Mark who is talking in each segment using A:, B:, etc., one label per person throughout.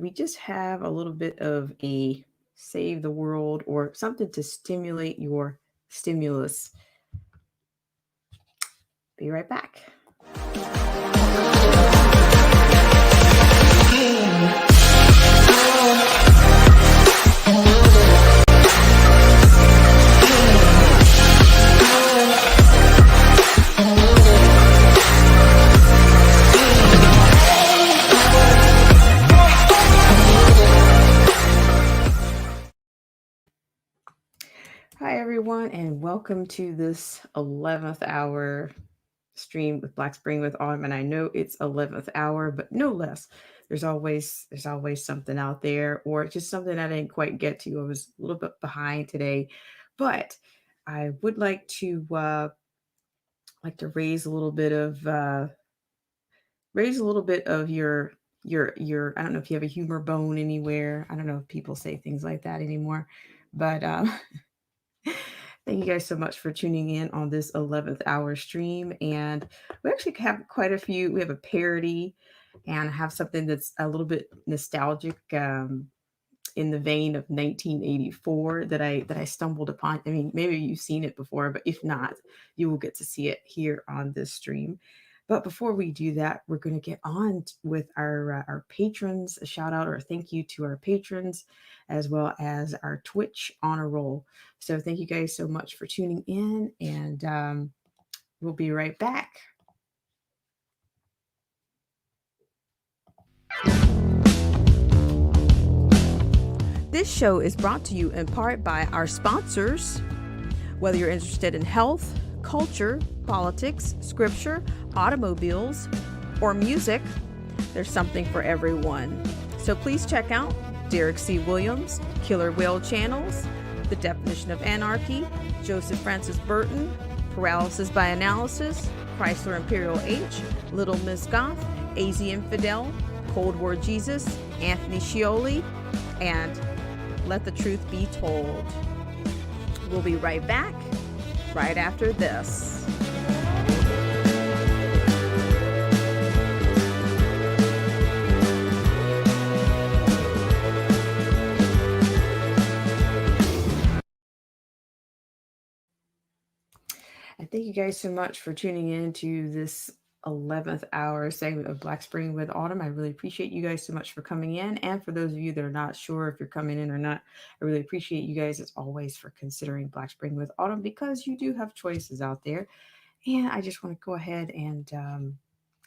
A: we just have a little bit of a save the world or something to stimulate your stimulus. Be right back. Hi, everyone, and welcome to this 11th hour stream with Black Spring with Autumn. And I know it's 11th hour, but no less. There's always something out there, or just something I didn't quite get to. I was a little bit behind today, but I would like to raise a little bit of your I don't know if you have a humor bone anywhere. I don't know if people say things like that anymore, but thank you guys so much for tuning in on this 11th hour stream. And we actually have quite a few. We have a parody and have something that's a little bit nostalgic, in the vein of 1984 that I stumbled upon. I mean, maybe you've seen it before, but if not, you will get to see it here on this stream. But before we do that, we're going to get on with our patrons. A shout out or a thank you to our patrons, as well as our Twitch honor roll. So thank you guys so much for tuning in, and we'll be right back. This show is brought to you in part by our sponsors. Whether you're interested in health, culture, politics, scripture, automobiles, or music, there's something for everyone. So please check out Derek C. Williams, Killer Whale Channels, The Definition of Anarchy, Joseph Francis Burton, Paralysis by Analysis, Chrysler Imperial H, Little Miss Goth, AZ Infidel, Cold War Jesus, Anthony Scioli, and Let the Truth Be Told. We'll be right back, right after this. And thank you guys so much for tuning in to this 11th hour segment of Black Spring with Autumn. I really appreciate you guys so much for coming in. And for those of you that are not sure if you're coming in or not, I really appreciate you guys as always for considering Black Spring with Autumn, because you do have choices out there. And I just want to go ahead and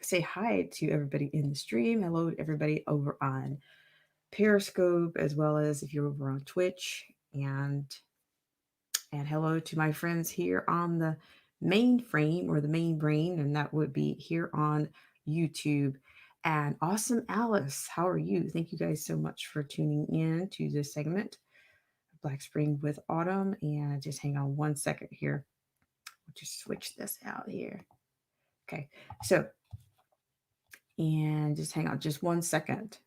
A: say hi to everybody in the stream. Hello to everybody over on Periscope, as well as if you're over on Twitch, and hello to my friends here on the mainframe or the main brain, and that would be here on YouTube. And awesome Alice, how are you? Thank you guys so much for tuning in to this segment, Black Spring with Autumn. And just hang on one second here. We'll just switch this out here. Okay, so, and just hang on just one second.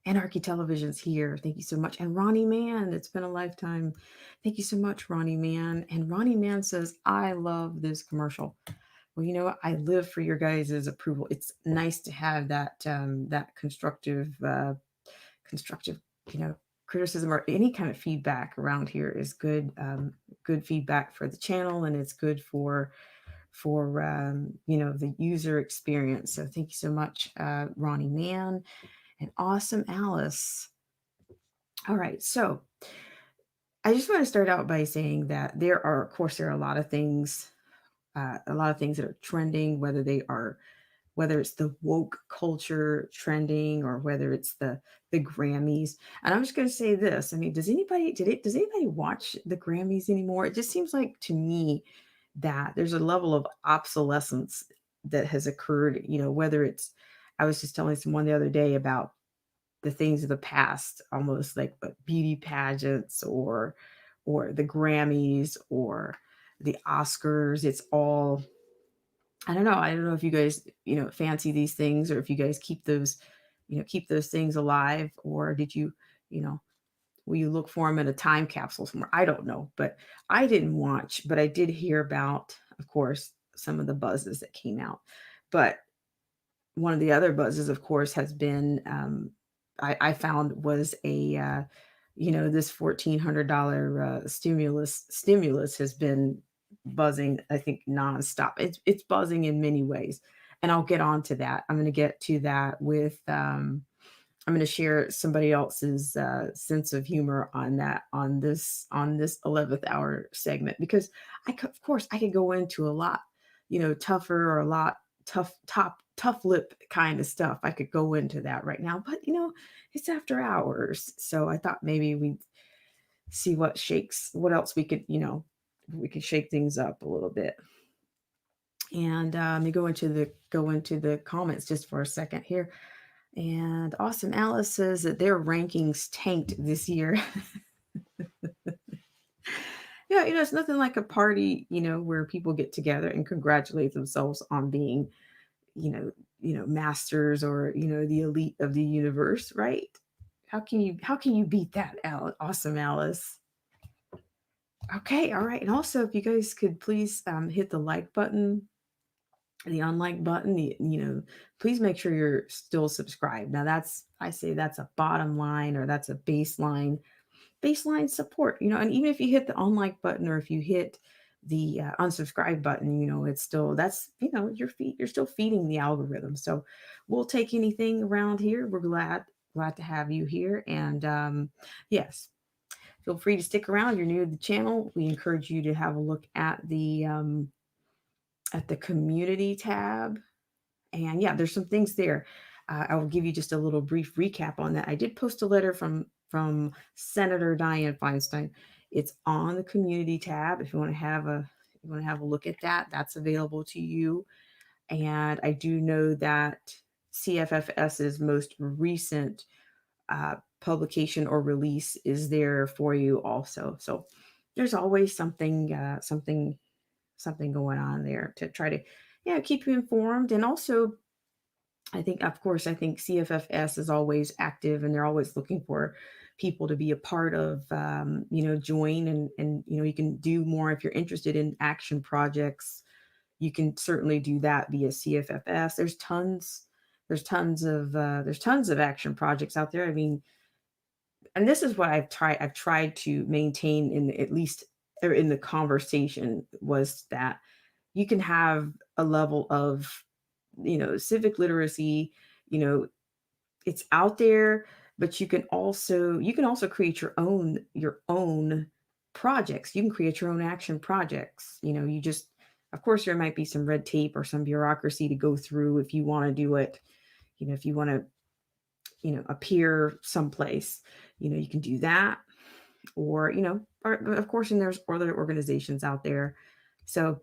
A: Anarchy Television's here. Thank you so much. And Ronnie Mann, it's been a lifetime. Thank you so much, Ronnie Mann. And Ronnie Mann says, I love this commercial. Well, you know what? I live for your guys' approval. It's nice to have that constructive, criticism or any kind of feedback around here is good. Good feedback for the channel, and it's good for the user experience. So thank you so much, Ronnie Mann. And awesome Alice. All right, so I just want to start out by saying that of course, there are a lot of things that are trending, whether it's the woke culture trending, or whether it's the Grammys. And I'm just going to say this. I mean, does anybody watch the Grammys anymore? It just seems like to me that there's a level of obsolescence that has occurred, whether it's, I was just telling someone the other day about the things of the past, almost like beauty pageants or the Grammys or the Oscars. It's all, I don't know if you guys, fancy these things, or if you guys keep those things alive, or did you know, will you look for them in a time capsule somewhere? I don't know, but I didn't watch, but I did hear about, of course, some of the buzzes that came out. But one of the other buzzes, of course, has been I found was this $1,400 stimulus has been buzzing, I think, nonstop. It's buzzing in many ways, and I'll get on to that. I'm going to get to that with I'm going to share somebody else's sense of humor on that on this 11th hour segment, because of course I could go into a lot, tougher or a lot tough lip kind of stuff. I could go into that right now, but it's after hours, so I thought maybe we'd see what else we could shake things up a little bit. And let me go into the comments just for a second here. And Awesome Alice says that their rankings tanked this year. Yeah, it's nothing like a party, where people get together and congratulate themselves on being, masters, or, the elite of the universe, right? How can you beat that, Awesome Alice? Okay, all right. And also, if you guys could please hit the like button, the unlike button, please make sure you're still subscribed. Now I say that's a bottom line, or that's a baseline support, and even if you hit the unlike button, or if you hit the unsubscribe button, it's still, that's, you're still feeding the algorithm. So we'll take anything around here. We're glad to have you here. And yes, feel free to stick around. If you're new to the channel, we encourage you to have a look at the community tab. And yeah, there's some things there. I will give you just a little brief recap on that. I did post a letter from Senator Dianne Feinstein. It's on the community tab. If you want to have a look at that, that's available to you. And I do know that CFFS's most recent publication or release is there for you also. So there's always something going on there to try to, keep you informed. And also, I think CFFS is always active, and they're always looking for people to be a part of, join, and you can do more if you're interested in action projects. You can certainly do that via CFFS. There's tons of action projects out there. I mean, and this is what I've tried to maintain, in at least, or in the conversation, was that you can have a level of, civic literacy, you know, it's out there, but you can also create your own projects. You can create your own action projects. You just, of course, there might be some red tape or some bureaucracy to go through if you want to do it. If you want to, appear someplace, you can do that. Or, or of course, and there's other organizations out there. So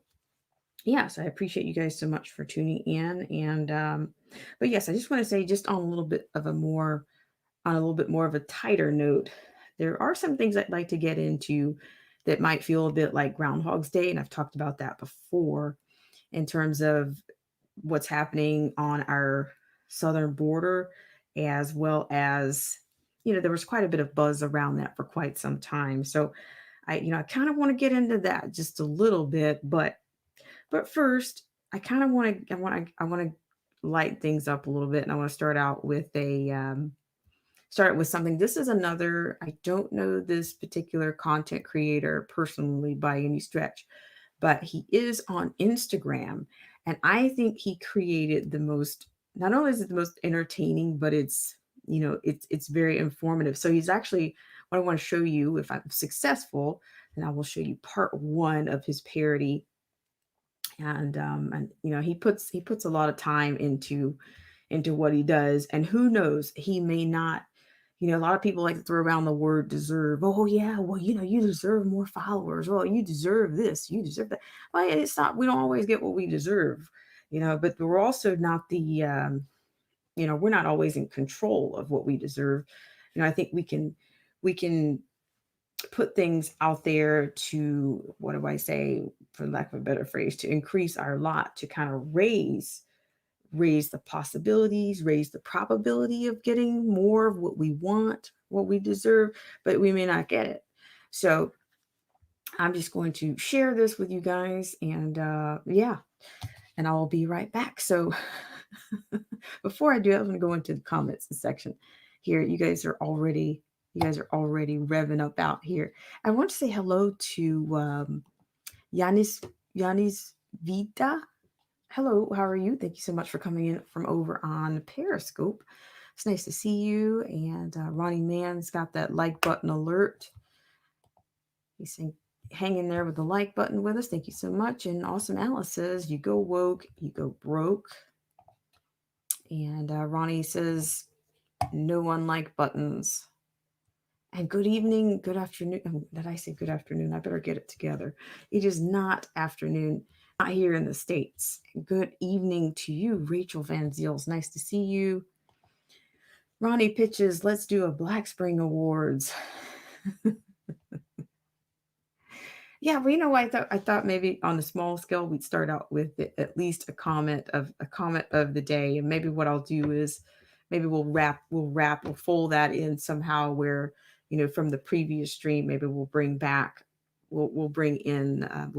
A: yes, I appreciate you guys so much for tuning in. And but yes, I just want to say, just on a little bit more of a tighter note, there are some things I'd like to get into that might feel a bit like Groundhog's Day, and I've talked about that before, in terms of what's happening on our southern border, as well as, there was quite a bit of buzz around that for quite some time. So I kind of want to get into that just a little bit, but first, I kind of want to light things up a little bit, and I want to start with something. This is another. I don't know this particular content creator personally by any stretch, but he is on Instagram, and I think he created the most. Not only is it the most entertaining, but it's very informative. So he's actually, what I want to show you, if I'm successful, then I will show you part one of his parody. And he puts a lot of time into what he does. And who knows, he may not. A lot of people like to throw around the word deserve. Oh yeah, well, you deserve more followers. Well, you deserve this, you deserve that. Well, it's not, we don't always get what we deserve, but we're also not we're not always in control of what we deserve. I think we can put things out there to, what do I say, for lack of a better phrase, to increase our lot, to kind of raise the possibilities, raise the probability of getting more of what we want, what we deserve, but we may not get it. So I'm just going to share this with you guys, and yeah, and I'll be right back. So before I do, I'm going to go into the comments section here. You guys are already revving up out here. I want to say hello to Yanis Yanis Vita. Hello, how are you? Thank you so much for coming in from over on Periscope. It's nice to see you. And Ronnie Mann's got that like button alert. He's saying, hanging there with the like button with us. Thank you so much. And Awesome Alice says, you go woke, you go broke. And Ronnie says, no one like buttons. And good evening, good afternoon. Did I say good afternoon? I better get it together. It is not afternoon, not here in the States. Good evening to you, Rachel Van Ziels. Nice to see you. Ronnie pitches, let's do a Black Spring Awards. Yeah, well, I thought maybe on a small scale we'd start out with at least a comment of the day, and maybe what I'll do is maybe we'll fold that in somehow where from the previous stream maybe we'll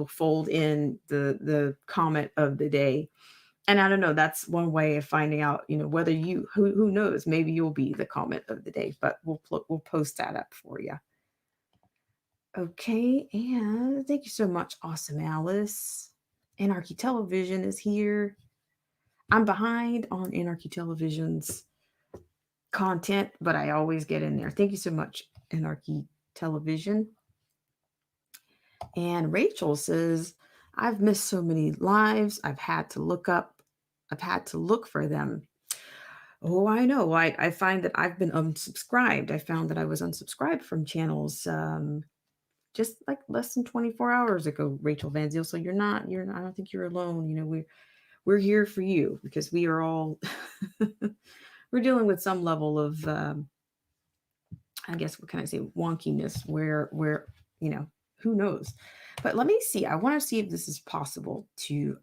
A: fold in the comment of the day, and I don't know, that's one way of finding out whether who knows, maybe you'll be the comment of the day, but we'll post that up for you. Okay, and thank you so much, Awesome Alice. Anarchy Television is here. I'm behind on Anarchy Television's content, but I always get in there. Thank you so much, Anarchy Television. And Rachel says, I've missed so many lives. I've had to look for them. Oh, I know. I find that I've been unsubscribed. I found that I was unsubscribed from channels just like less than 24 hours ago, Rachel Van Ziel. So I don't think you're alone. We're here for you because we are all, we're dealing with some level of, I guess, what can I say, wonkiness where, who knows? But let me see. I want to see if this is possible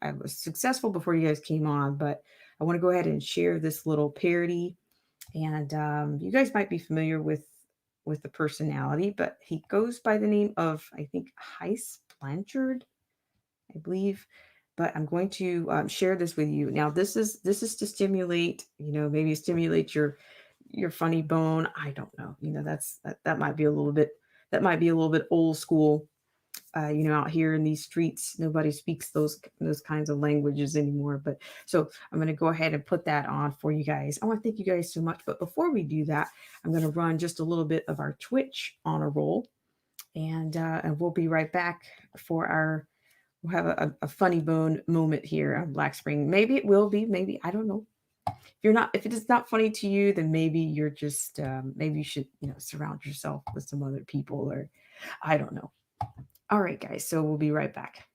A: I was successful before you guys came on, but I want to go ahead and share this little parody. And you guys might be familiar with the personality, but he goes by the name of, I think, Heis Blanchard, I believe. But I'm going to share this with you. Now, this is to stimulate, maybe stimulate your funny bone. I don't know. That might be a little bit old school. Out here in these streets, nobody speaks those kinds of languages anymore. But so I'm going to go ahead and put that on for you guys. I want to thank you guys so much. But before we do that, I'm going to run just a little bit of our Twitch honor roll, and we'll be right back we'll have a funny bone moment here on Black Spring. Maybe it will be, maybe, I don't know. If it is not funny to you, then maybe you're just maybe you should surround yourself with some other people, or I don't know. All right, guys, so we'll be right back.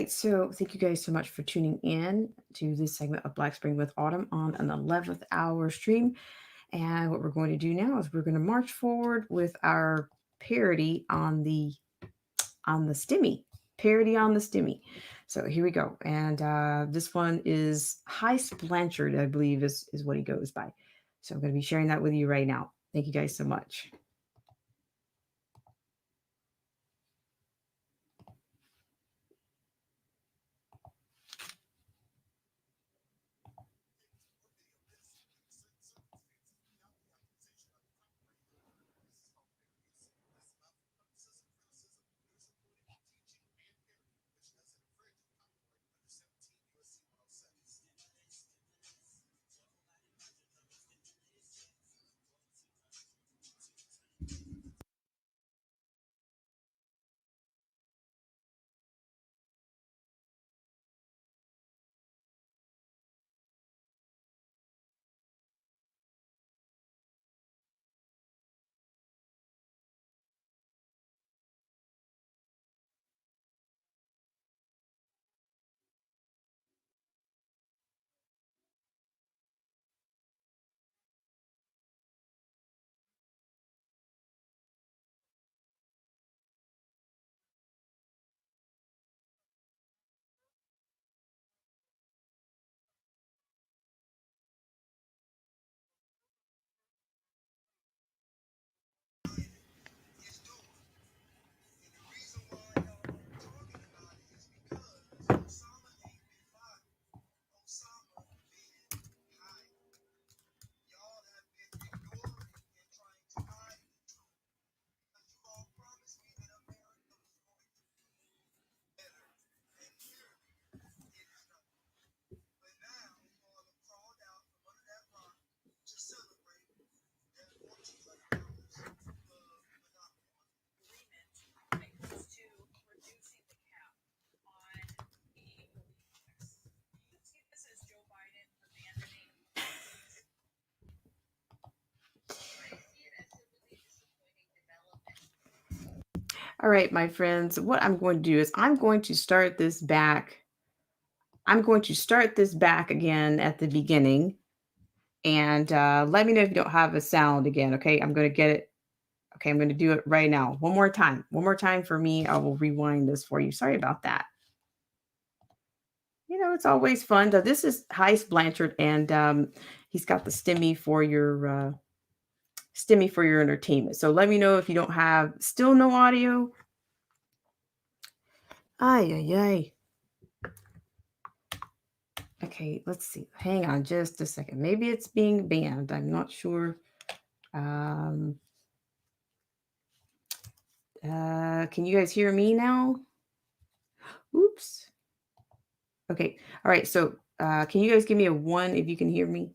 A: So thank you guys so much for tuning in to this segment of Black Spring with Autumn on an 11th hour stream. And what we're going to do now is we're going to march forward with our parody on the STEMI. Parody on the STEMI. So here we go. And this one is Heist Blanchard, I believe is what he goes by. So I'm going to be sharing that with you right now. Thank you guys so much. All right, my friends, what I'm going to do is I'm going to start this back. I'm going to start this back again at the beginning. And let me know if you don't have a sound again. Okay. I'm going to get it. Okay. I'm going to do it right now. One more time. One more time for me. I will rewind this for you. Sorry about that. You know, it's always fun. This is Heist Blanchard, and he's got the STEMI for your entertainment. So let me know if you don't have still no audio. Ay, ay, ay. Okay, let's see. Hang on just a second. Maybe it's being banned. I'm not sure. Can you guys hear me now? Oops. Okay. All right. So can you guys give me a 1 if you can hear me?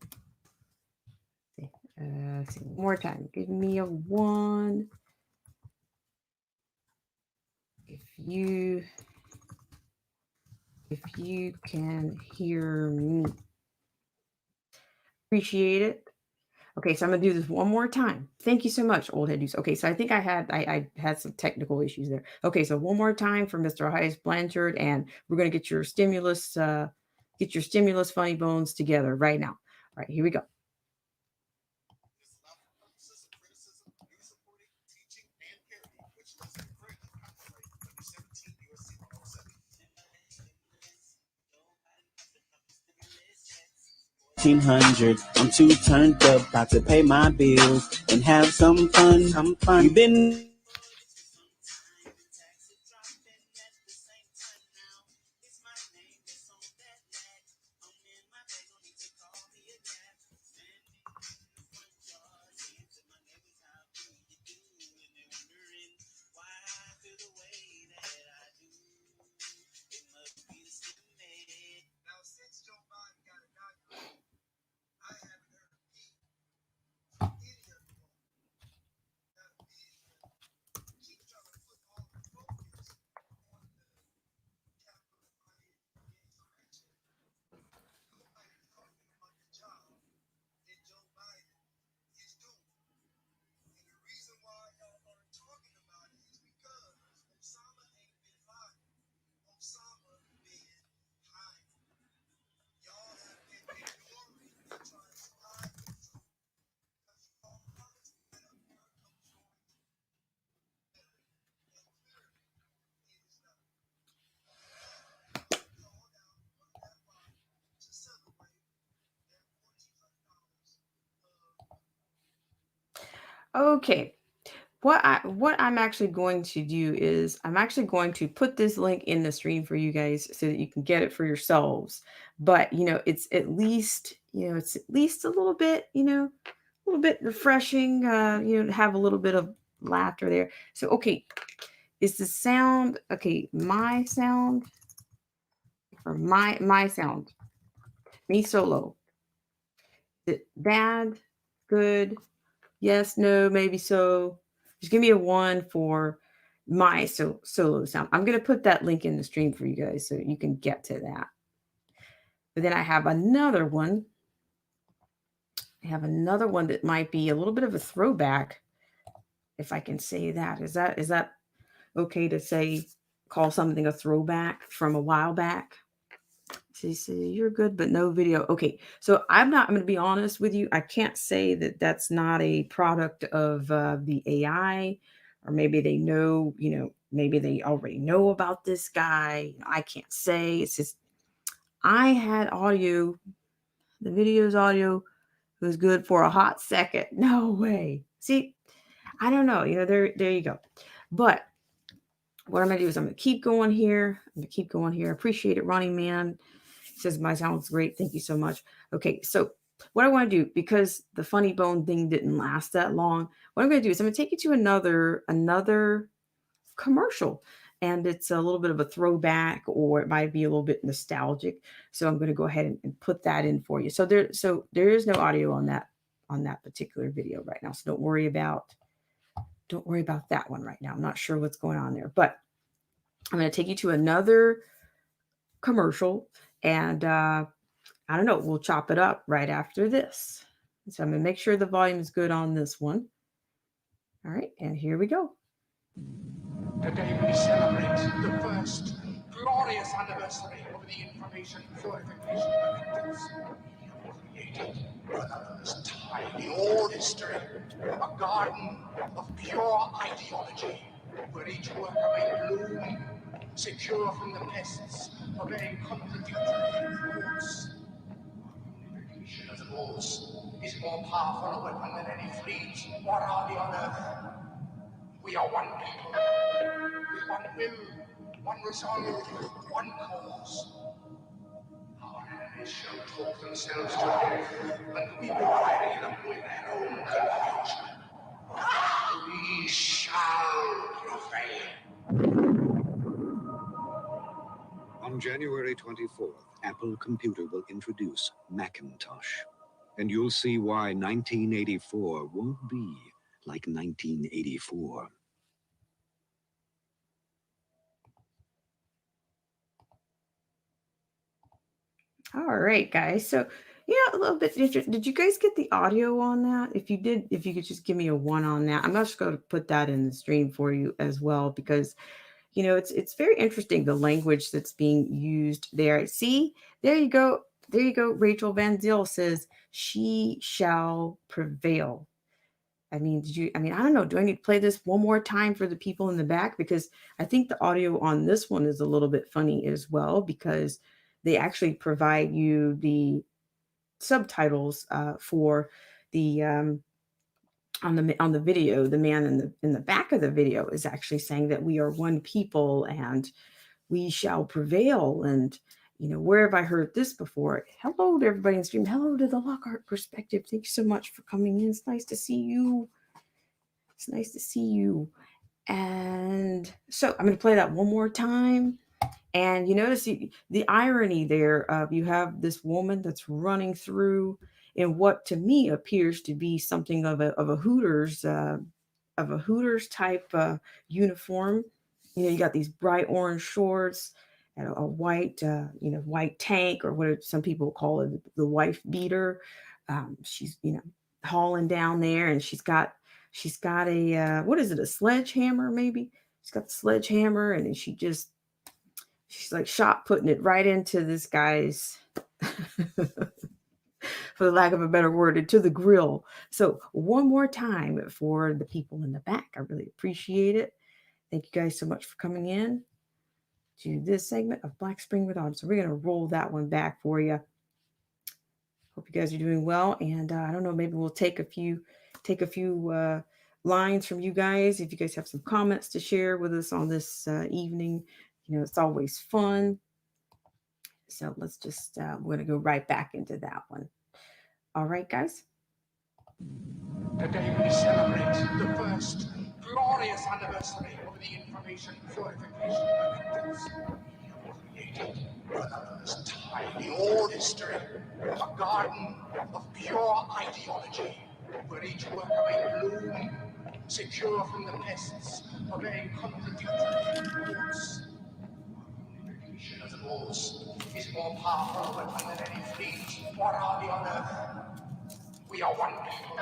A: Let's see. One more time. Give me a 1 if you can hear me. Appreciate it. Okay, so I'm gonna do this one more time. Thank you so much, old head use. Okay, so I think I had some technical issues there. Okay, so one more time for Mr. Heist Blanchard, and we're gonna get your stimulus funny bones together right now. All right, here we go.
B: I'm too turned up, about to pay my bills and have some fun. You've been
A: Okay. What I'm actually going to do is I'm actually going to put this link in the stream for you guys so that you can get it for yourselves. But it's at least a little bit, a little bit refreshing, to have a little bit of laughter there. So okay, is the sound okay, my sound or my sound, me solo. Is it bad? Good? Yes, no, maybe so. Just give me a one for my solo sound. I'm gonna put that link in the stream for you guys so you can get to that. But then I have another one. I have another one that might be a little bit of a throwback, if I can say that. Is that okay to say call something a throwback from a while back? She said, "You're good, but no video." Okay, so I'm going to be honest with you. I can't say that that's not a product of the AI, or maybe they know, maybe they already know about this guy. I can't say. It's just I had audio. The video's audio was good for a hot second. No way. See, I don't know. There you go. But what I'm going to do is I'm going to keep going here. I'm going to keep going here. Appreciate it, Ronnie Man. Says my sound's great. Thank you so much. Okay, so what I want to do, because the funny bone thing didn't last that long, what I'm going to do is I'm going to take you to another commercial, and it's a little bit of a throwback, or it might be a little bit nostalgic. So I'm going to go ahead and put that in for you. So there is no audio on that particular video right now. So don't worry about that one right now. I'm not sure what's going on there, but I'm going to take you to another commercial, and I don't know, we'll chop it up right after this. So I'm going to make sure the volume is good on this one. All right, and here we go.
C: Today we celebrate the first glorious anniversary of the information purification methods. Created for the first time in all history, a garden of pure ideology, where each worker may bloom, secure from the pests of any contradictory thoughts. Unification of the laws is more powerful a weapon than any fleet or army on earth. We are one people, with one will, one resolve, one cause. Our enemies shall talk themselves to death, and we will bury them with their own confusion. We shall prevail.
D: On January 24th, Apple Computer will introduce Macintosh. And you'll see why 1984 won't be like 1984.
A: All right, guys. So, a little bit. Did you guys get the audio on that? If you did, if you could just give me a one on that. I'm just going to put that in the stream for you as well, because it's very interesting, the language that's being used there. See, there you go. There you go. Rachel Van Zyl says, "She shall prevail." I don't know. Do I need to play this one more time for the people in the back? Because I think the audio on this one is a little bit funny as well, because they actually provide you the subtitles for the on the video. The man in the back of the video is actually saying that we are one people and we shall prevail. And where have I heard this before? Hello to everybody in the stream. Hello to the Lockhart Perspective. Thank you so much for coming in. It's nice to see you. It's nice to see you. And so I'm going to play that one more time. And you notice the irony there of you have this woman that's running through in what to me appears to be something of a Hooters type uniform. You got these bright orange shorts and a white white tank, or what some people call it, the wife beater. She's hauling down there, and she's got a what is it, a sledgehammer maybe? She's got the sledgehammer, and then she's like shot putting it right into this guy's for the lack of a better word, into the grill. So one more time for the people in the back. I really appreciate it. Thank you guys so much for coming in to this segment of Black Spring with Autumn. So we're going to roll that one back for you. Hope you guys are doing well. And I don't know, maybe we'll take a few lines from you guys. If you guys have some comments to share with us on this evening, it's always fun. So let's just, we're going to go right back into that one. All right, guys.
C: Today we celebrate the first glorious anniversary of the information purification directives. Created for the first time in all history, a garden of pure ideology, where each worker may bloom, secure from the pests, obeying contradictory rules. Unification of the rules is more powerful weapon than any fleet or army on earth. We are one people,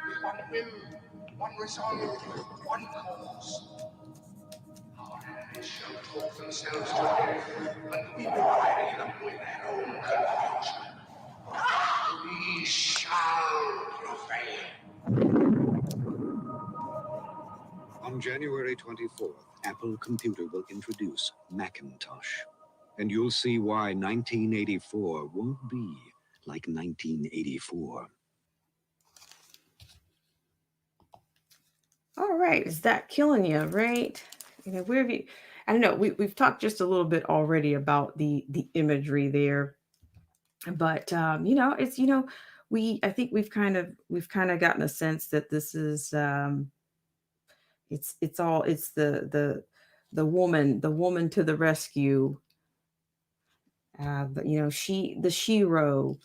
C: with one will, one resolve, one cause. Our enemies shall talk themselves to death, and we will bury them with their own confusion. We shall prevail.
D: On January 24th, Apple Computer will introduce Macintosh. And you'll see why 1984 won't be like 1984.
A: All right. Is that killing you, right? Where have you, I don't know. We've talked just a little bit already about the imagery there, but it's, I think we've kind of gotten a sense that this is, it's the woman to the rescue. The shero,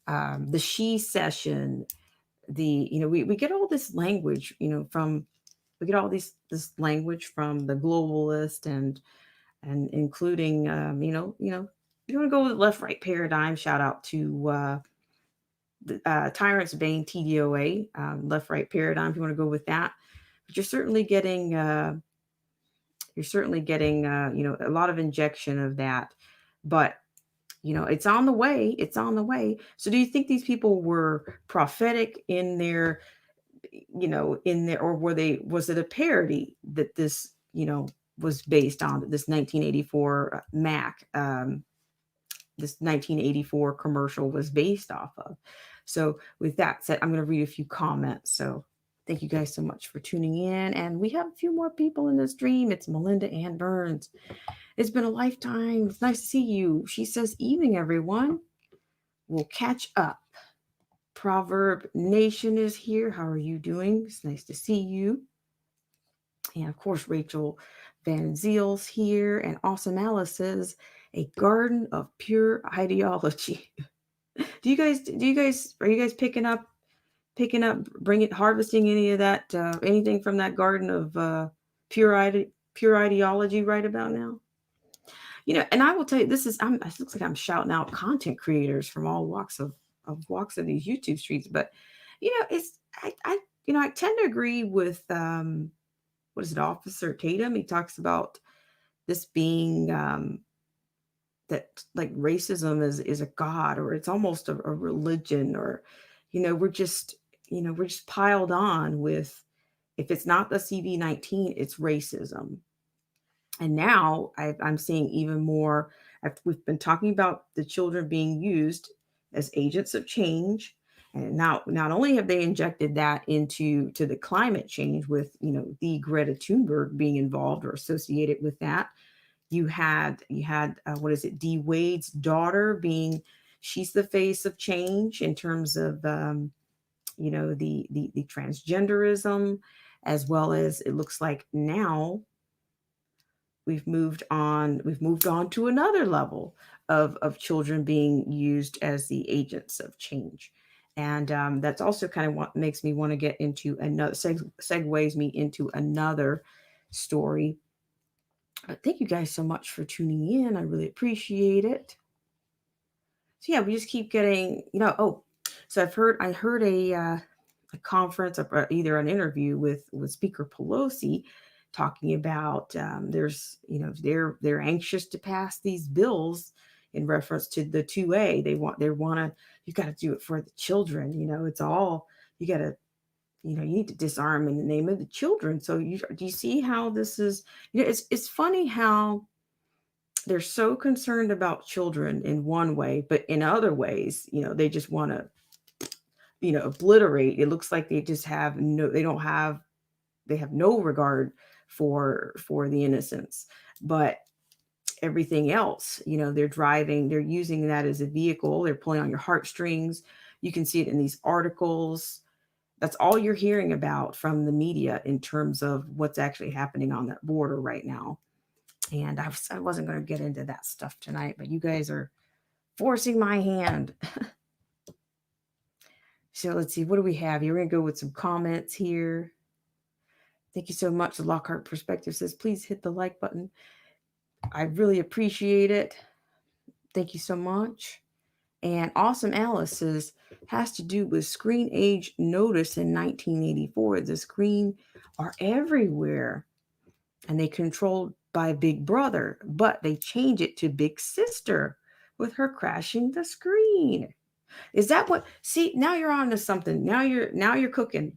A: the she session, we get all this language, we get all this language from the globalist and including, you want to go with left right paradigm. Shout out to Tyrants Bane TDOA, left right paradigm. If you want to go with that, but you're certainly getting a lot of injection of that, but it's on the way. It's on the way. So do you think these people were prophetic in their, or was it a parody that this, was based on, this 1984 Mac, this 1984 commercial was based off of? So with that said, I'm going to read a few comments. So thank you guys so much for tuning in. And we have a few more people in the stream. It's Melinda Ann Burns. It's been a lifetime. It's nice to see you. She says, evening, everyone. We'll catch up. Proverb Nation is here. How are you doing? It's nice to see you. And of course, Rachel Van Ziel's here. And Awesome Alice says, a garden of pure ideology. Are you guys harvesting any of that, anything from that garden of pure ideology right about now? And I will tell you, it looks like I'm shouting out content creators from all walks of these YouTube streets, but I tend to agree with what is it, Officer Tatum? He talks about this being that like racism is a god, or it's almost a religion, or we're just piled on with, if it's not the CV-19, it's racism. And now I'm seeing even more. We've been talking about the children being used as agents of change. And now, not only have they injected that into the climate change with, the Greta Thunberg being involved or associated with that. You had what is it? D Wade's daughter she's the face of change in terms of, the transgenderism, as well as it looks like now we've moved on to another level of children being used as the agents of change. And that's also kind of what makes me want to get into another, segues me into another story. But thank you guys so much for tuning in. I really appreciate it. So yeah, we just keep getting, so I heard a conference, or either an interview with Speaker Pelosi, talking about there's, they're anxious to pass these bills in reference to the 2A. They want to, you got to do it for the children. It's all, you got to, you need to disarm in the name of the children. So do you see how this is, it's funny how they're so concerned about children in one way, but in other ways, they just want to obliterate. It looks like they just have they have no regard for the innocents. But everything else, they're using that as a vehicle. They're pulling on your heartstrings. You can see it in these articles. That's all you're hearing about from the media in terms of what's actually happening on that border right now. And I wasn't going to get into that stuff tonight, but you guys are forcing my hand. So let's see, what do we have here? We're going to go with some comments here. Thank you so much. The Lockhart Perspective says, please hit the like button. I really appreciate it. Thank you so much. And Awesome Alice says, has to do with screen age notice in 1984. The screen are everywhere and they controlled by Big Brother, but they change it to Big Sister with her crashing the screen. Is that what? See, now you're on to something. Now you're cooking.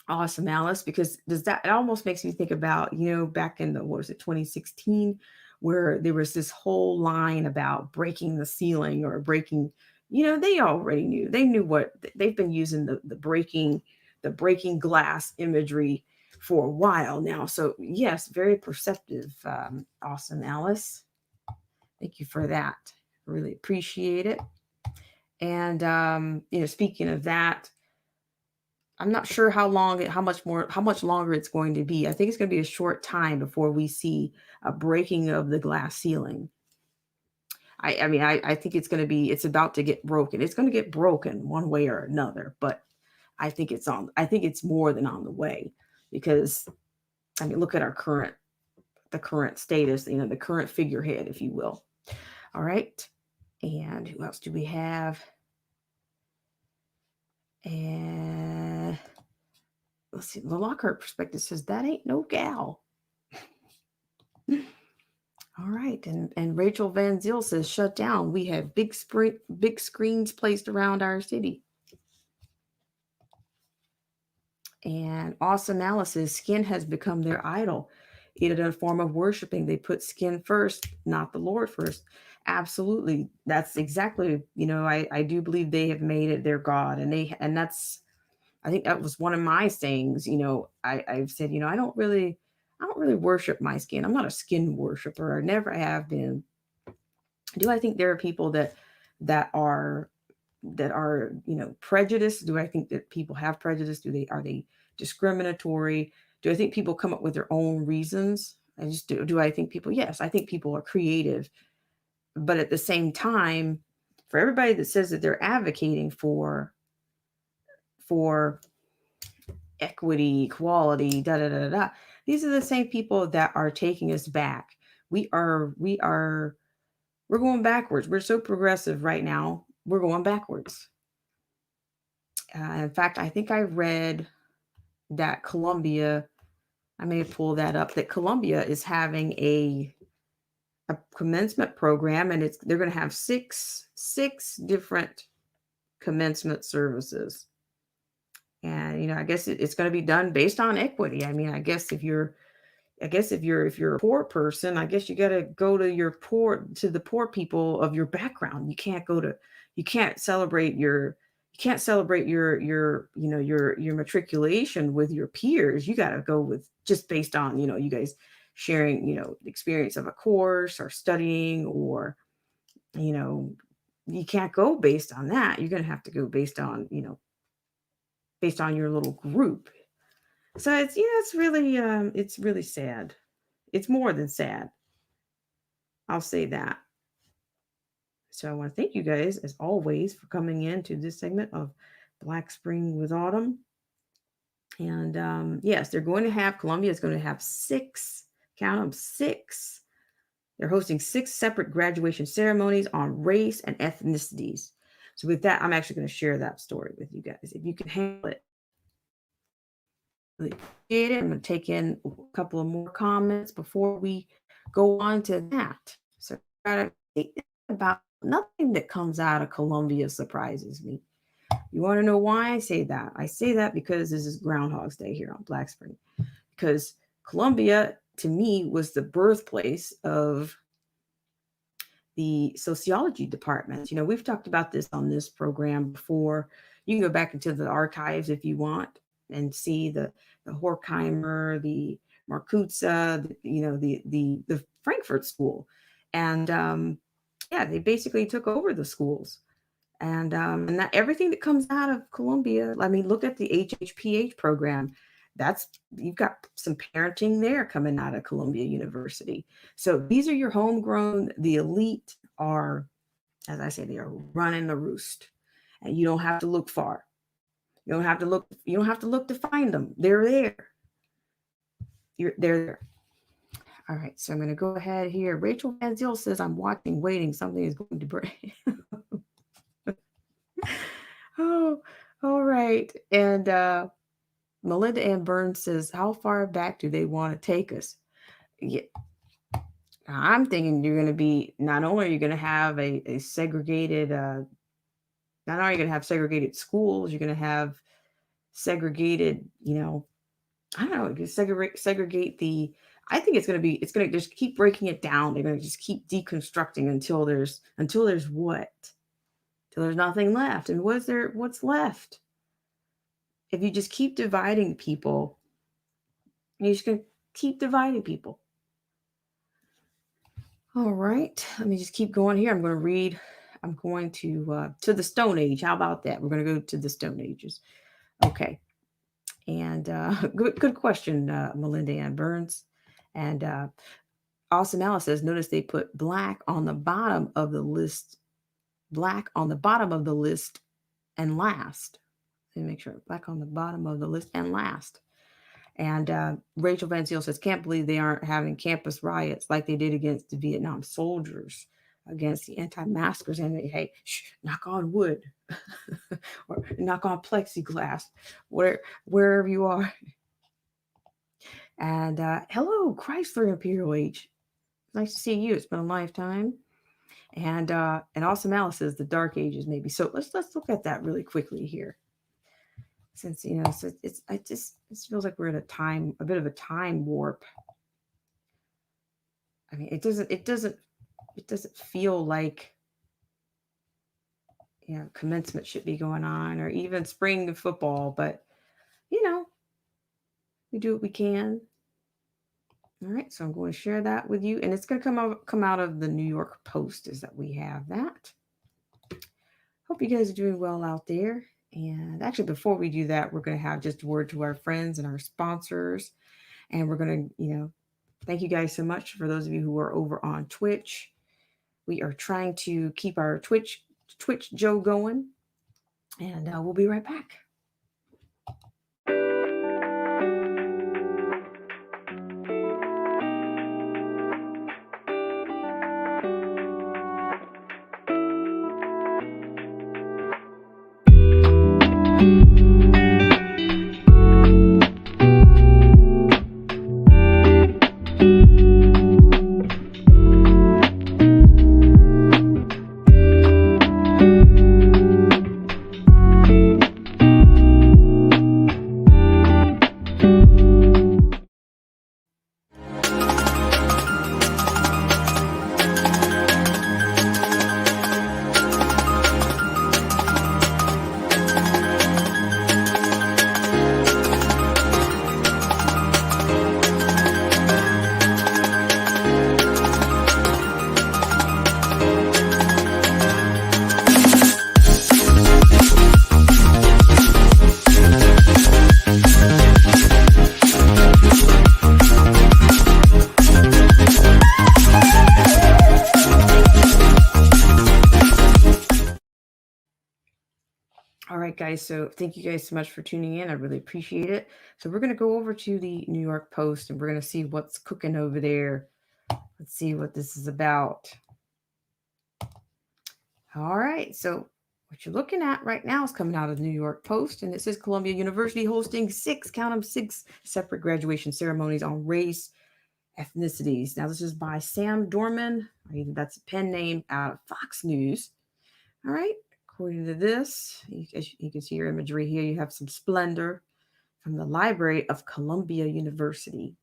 A: Awesome, Alice, because it almost makes me think about, back in 2016, where there was this whole line about breaking the ceiling or breaking, they already knew. They knew what they've been using the breaking glass imagery for a while now. So yes, very perceptive. Awesome, Alice. Thank you for that. Really appreciate it. And speaking of that, I'm not sure how much longer it's going to be. I think it's going to be a short time before we see a breaking of the glass ceiling. I think it's about to get broken. It's going to get broken one way or another, but I think it's more than on the way, because look at the current status, the current figurehead, if you will. All right. And who else do we have? And let's see, the Lockhart Perspective says, that ain't no gal. All right. And Rachel Van Zyl says, shut down. We have big screens placed around our city. And Awesome Alice says, skin has become their idol. It is a form of worshiping. They put skin first, not the Lord first. Absolutely. That's exactly, I do believe they have made it their God. And that's, I think that was one of my sayings. I've said, I don't really worship my skin. I'm not a skin worshiper. I never have been. Do I think there are people that are prejudiced? Do I think that people have prejudice? Are they discriminatory? Do I think people come up with their own reasons? Do I think people? Yes, I think people are creative. But at the same time, for everybody that says that they're advocating for equity, equality, these are the same people that are taking us back. We're going backwards. We're so progressive right now. We're going backwards. In fact, I think I read that Colombia, I may pull that up, that Colombia is having a commencement program, and they're going to have six different commencement services. And I guess it's going to be done based on equity. I guess if you're a poor person, I guess you got to go to the poor people of your background. You can't celebrate your matriculation with your peers. You got to go with just based on, you guys sharing, the experience of a course or studying, or, you can't go based on that. You're going to have to go based on your little group. So it's really sad. It's more than sad. I'll say that. So I want to thank you guys, as always, for coming in to this segment of Black Spring with Autumn. And yes, Columbia is going to have 6, count them, 6. They're hosting 6 separate graduation ceremonies on race and ethnicities. So with that, I'm actually going to share that story with you guys. If you can handle it. Really appreciate it. I'm going to take in a couple of more comments before we go on to that. So about nothing that comes out of Columbia surprises me. You want to know why I say that? I say that because this is Groundhog's Day here on Black Spring. Because Columbia, to me, was the birthplace of the sociology department. We've talked about this on this program before. You can go back into the archives if you want and see the Horkheimer, the Markutza, the Frankfurt School, and yeah, they basically took over the schools, and that everything that comes out of Columbia. I mean, look at the HHPH program. That's You've got some parenting there coming out of Columbia University. So these are your homegrown. The elite are, as I say, they are running the roost, and you don't have to look far. You don't have to look. You don't have to look to find them. They're there. They're there. All right. So I'm going to go ahead here. Rachel Van Zyl says, "I'm watching, waiting. Something is going to break." Oh, all right. And Melinda Ann Burns says, "How far back do they want to take us?" Yeah, I'm thinking you're going to be, not only are you going to have a segregated, not only are you going to have segregated schools, you're going to have segregated, I don't know, segregate the, I think it's going to just keep breaking it down. They're going to just keep deconstructing until there's what? Till there's nothing left. And what's left? If you just keep dividing people, you're just going to keep dividing people. All right, let me just keep going here. I'm going to the Stone Age. How about that? We're going to go to the Stone Ages. Okay. And good question, Melinda Ann Burns. And Awesome Alice says, notice they put black on the bottom of the list, and last. Let me make sure, black on the bottom of the list and last. And Rachel Van Zyl says, can't believe they aren't having campus riots like they did against the Vietnam soldiers, against the anti-maskers. And hey, knock on wood or knock on plexiglass, wherever you are. And hello, Chrysler Imperial Age. Nice to see you. It's been a lifetime. And Awesome Alice says the Dark Ages maybe. So let's look at that really quickly here. Since so it feels like we're at a bit of a time warp. I mean, it doesn't feel like commencement should be going on, or even spring football, but we do what we can. All right, so I'm going to share that with you, and it's going to come out of the New York Post, is that we have that. Hope you guys are doing well out there. And actually, before we do that, we're going to have just a word to our friends and our sponsors. And we're going to, thank you guys so much for those of you who are over on Twitch. We are trying to keep our Twitch Joe going. And we'll be right back. Guys, so thank you guys so much for tuning in. I really appreciate it. So we're going to go over to the New York Post, and we're going to see what's cooking over there. Let's see what this is about. All right, so what you're looking at right now is coming out of the New York Post, and it says Columbia University hosting 6 separate graduation ceremonies on race, ethnicities. Now this is by Sam Dorman. That's a pen name out of Fox News. All right. According to this, as you can see your imagery here, you have some splendor from the Library of Columbia University.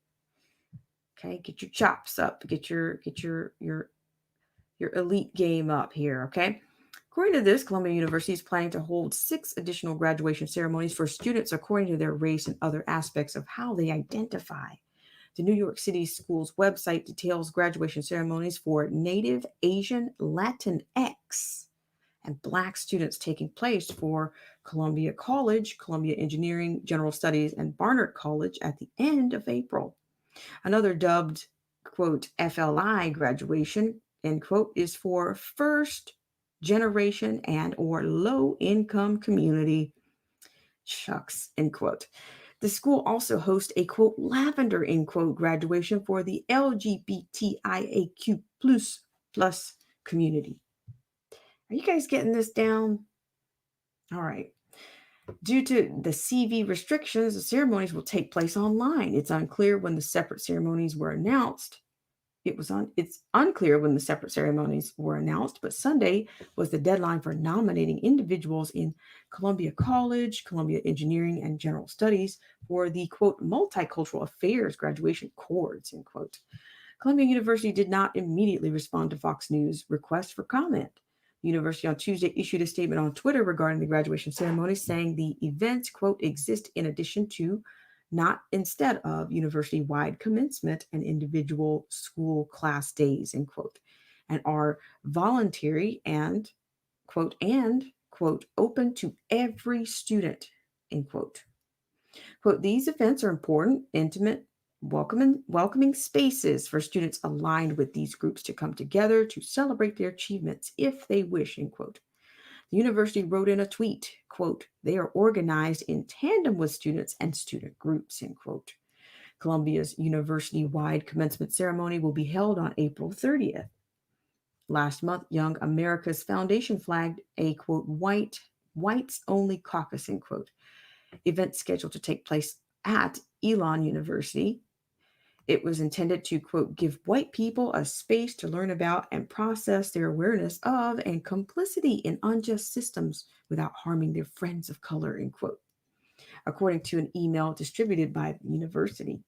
A: Okay, get your chops up, get your elite game up here. Okay, According to this, Columbia University is planning to hold 6 additional graduation ceremonies for students according to their race and other aspects of how they identify. The New York City school's website details graduation ceremonies for Native, Asian, Latinx, and Black students taking place for Columbia College, Columbia Engineering, General Studies, and Barnard College at the end of April. Another dubbed, quote, FLI graduation, end quote, is for first generation and or low income community. Shucks, end quote. The school also hosts a, quote, lavender, end quote, graduation for the LGBTIAQ plus community. Are you guys getting this down? All right. Due to the CV restrictions, the ceremonies will take place online. It's unclear when the separate ceremonies were announced. It's unclear when the separate ceremonies were announced, but Sunday was the deadline for nominating individuals in Columbia College, Columbia Engineering, and General Studies for the, quote, multicultural affairs graduation cords, end quote. Columbia University did not immediately respond to Fox News' request for comment. The university on Tuesday issued a statement on Twitter regarding the graduation ceremony, saying the events, quote, exist in addition to, not instead of, university-wide commencement and individual school class days, end quote, and are voluntary and, quote, open to every student, end quote. Quote, these events are important, intimate, welcoming spaces for students aligned with these groups to come together to celebrate their achievements if they wish, end quote. The university wrote in a tweet, quote, they are organized in tandem with students and student groups, end quote. Columbia's university-wide commencement ceremony will be held on April 30th. Last month, Young America's Foundation flagged a, quote, whites only caucus, end quote, event scheduled to take place at Elon University. It was intended to, quote, give white people a space to learn about and process their awareness of and complicity in unjust systems without harming their friends of color, end quote, according to an email distributed by the university.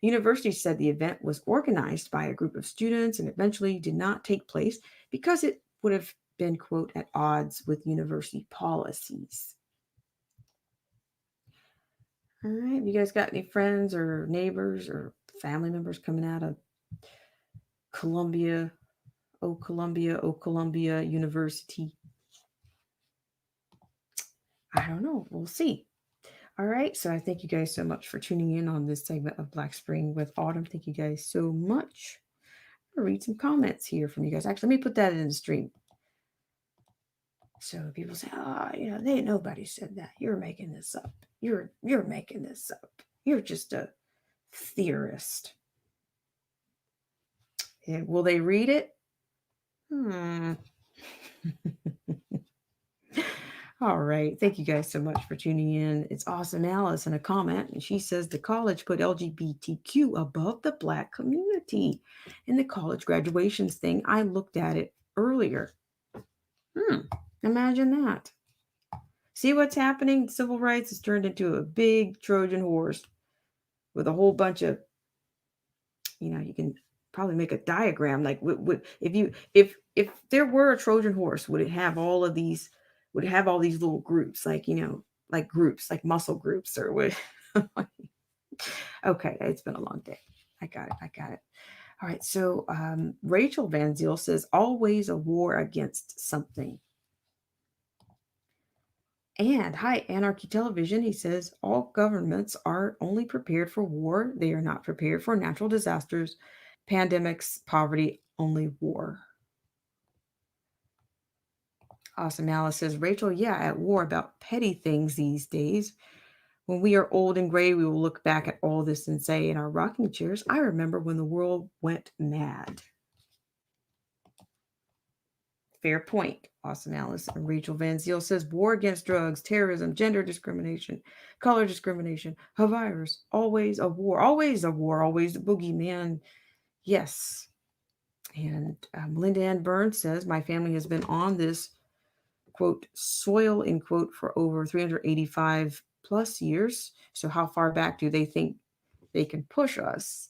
A: The university said the event was organized by a group of students and eventually did not take place because it would have been, quote, at odds with university policies. All right. Have you guys got any friends or neighbors or family members coming out of Columbia University? I don't know. We'll see. All right. So I thank you guys so much for tuning in on this segment of Black Spring with Autumn. Thank you guys so much. I'll read some comments here from you guys. Actually, let me put that in the stream. So people say, nobody said that. You're making this up. You're making this up. You're just a theorist. And will they read it? All right. Thank you guys so much for tuning in. It's Awesome Alice in a comment. And she says the college put LGBTQ above the Black community in the college graduations thing. I looked at it earlier. Imagine that. See what's happening? Civil rights has turned into a big Trojan horse with a whole bunch of, you can probably make a diagram. Like, if there were a Trojan horse, would it have all of these? Would it have all these little groups, like groups, like muscle groups, or would? Okay, it's been a long day. I got it. All right. So Rachel Van Ziel says, always a war against something. And hi, Anarchy Television. He says, all governments are only prepared for war. They are not prepared for natural disasters, pandemics, poverty, only war. Awesome Alice says, Rachel, at war about petty things these days. When we are old and gray, we will look back at all this and say in our rocking chairs, I remember when the world went mad. Fair point, Awesome Alice. And Rachel Van Ziel says, war against drugs, terrorism, gender discrimination, color discrimination, a virus, always a war, always the boogeyman. Yes. And Melinda Ann Burns says, my family has been on this, quote, soil, end quote, for over 385 plus years. So how far back do they think they can push us?